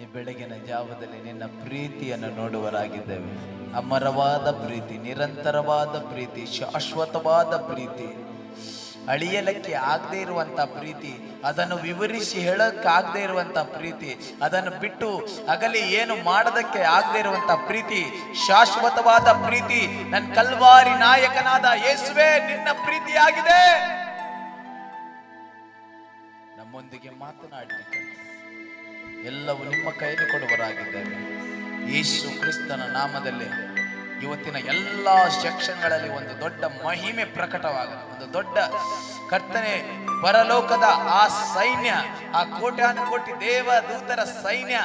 ಈ ಬೆಳಗಿನ ಜಾವದಲ್ಲಿ ನಿನ್ನ ಪ್ರೀತಿಯನ್ನು ನೋಡುವರಾಗಿದ್ದೇವೆ. ಅಮರವಾದ ಪ್ರೀತಿ, ನಿರಂತರವಾದ ಪ್ರೀತಿ, ಶಾಶ್ವತವಾದ ಪ್ರೀತಿ, ಅಳಿಯಲಕ್ಕೆ ಆಗದೆ ಇರುವಂತ ಪ್ರೀತಿ, ಅದನ್ನು ವಿವರಿಸಿ ಹೇಳಕ್ಕೆ ಆಗದೆ ಇರುವಂತ ಪ್ರೀತಿ, ಅದನ್ನು ಬಿಟ್ಟು ಅಗಲಿ ಏನು ಮಾಡೋದಕ್ಕೆ ಆಗದೆ ಇರುವಂತ ಪ್ರೀತಿ, ಶಾಶ್ವತವಾದ ಪ್ರೀತಿ. ನನ್ನ ಕಲ್ವಾರಿ ನಾಯಕನಾದ ಯೇಸುವೇ, ನಿನ್ನ ಪ್ರೀತಿಯಾಗಿದೆ. ನಮ್ಮೊಂದಿಗೆ ಮಾತನಾಡಲಿಕ್ಕೆ ಎಲ್ಲವೂ ನಿಮ್ಮ ಕೈಯಲ್ಲಿ ಕೊಡುವರಾಗಿದ್ದೇವೆ. ಯೇಸು ಕ್ರಿಸ್ತನ ನಾಮದಲ್ಲಿ ಇವತ್ತಿನ ಎಲ್ಲ ಸೆಕ್ಷನ್ಗಳಲ್ಲಿ ಒಂದು ದೊಡ್ಡ ಮಹಿಮೆ ಪ್ರಕಟವಾಗಲಿ. ಒಂದು ದೊಡ್ಡ ಕರ್ತನೆ, ಪರಲೋಕದ ಆ ಸೈನ್ಯ, ಆ ಕೋಟ್ಯಾನುಕೋಟಿ ದೇವ ದೂತರ ಸೈನ್ಯ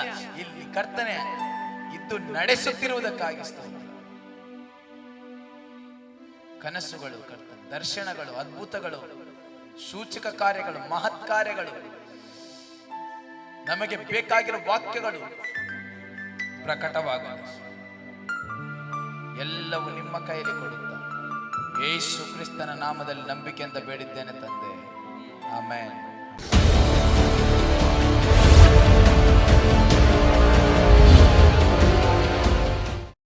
ಇಲ್ಲಿ ಕರ್ತನೆ ಇದ್ದು ನಡೆಸುತ್ತಿರುವುದಕ್ಕಾಗಿ ಸ್ತೋತ್ರ. ಕನಸುಗಳು ಕರ್ತನೆ, ದರ್ಶನಗಳು, ಅದ್ಭುತಗಳು, ಸೂಚಕ ಕಾರ್ಯಗಳು, ಮಹತ್ ಕಾರ್ಯಗಳು, ನಮಗೆ ಬೇಕಾಗಿರೋ ವಾಕ್ಯಗಳು ಪ್ರಕಟವಾಗಲಿ. ಎಲ್ಲವೂ ನಿಮ್ಮ ಕೈಯಲ್ಲಿ ಕೊಡುತ್ತಾ ಯೇಸು ಕ್ರಿಸ್ತನ ನಾಮದಲ್ಲಿ ನಂಬಿಕೆಯಿಂದ ಬೇಡಿದ್ದೇನೆ ತಂದೆ, ಆಮೆನ್.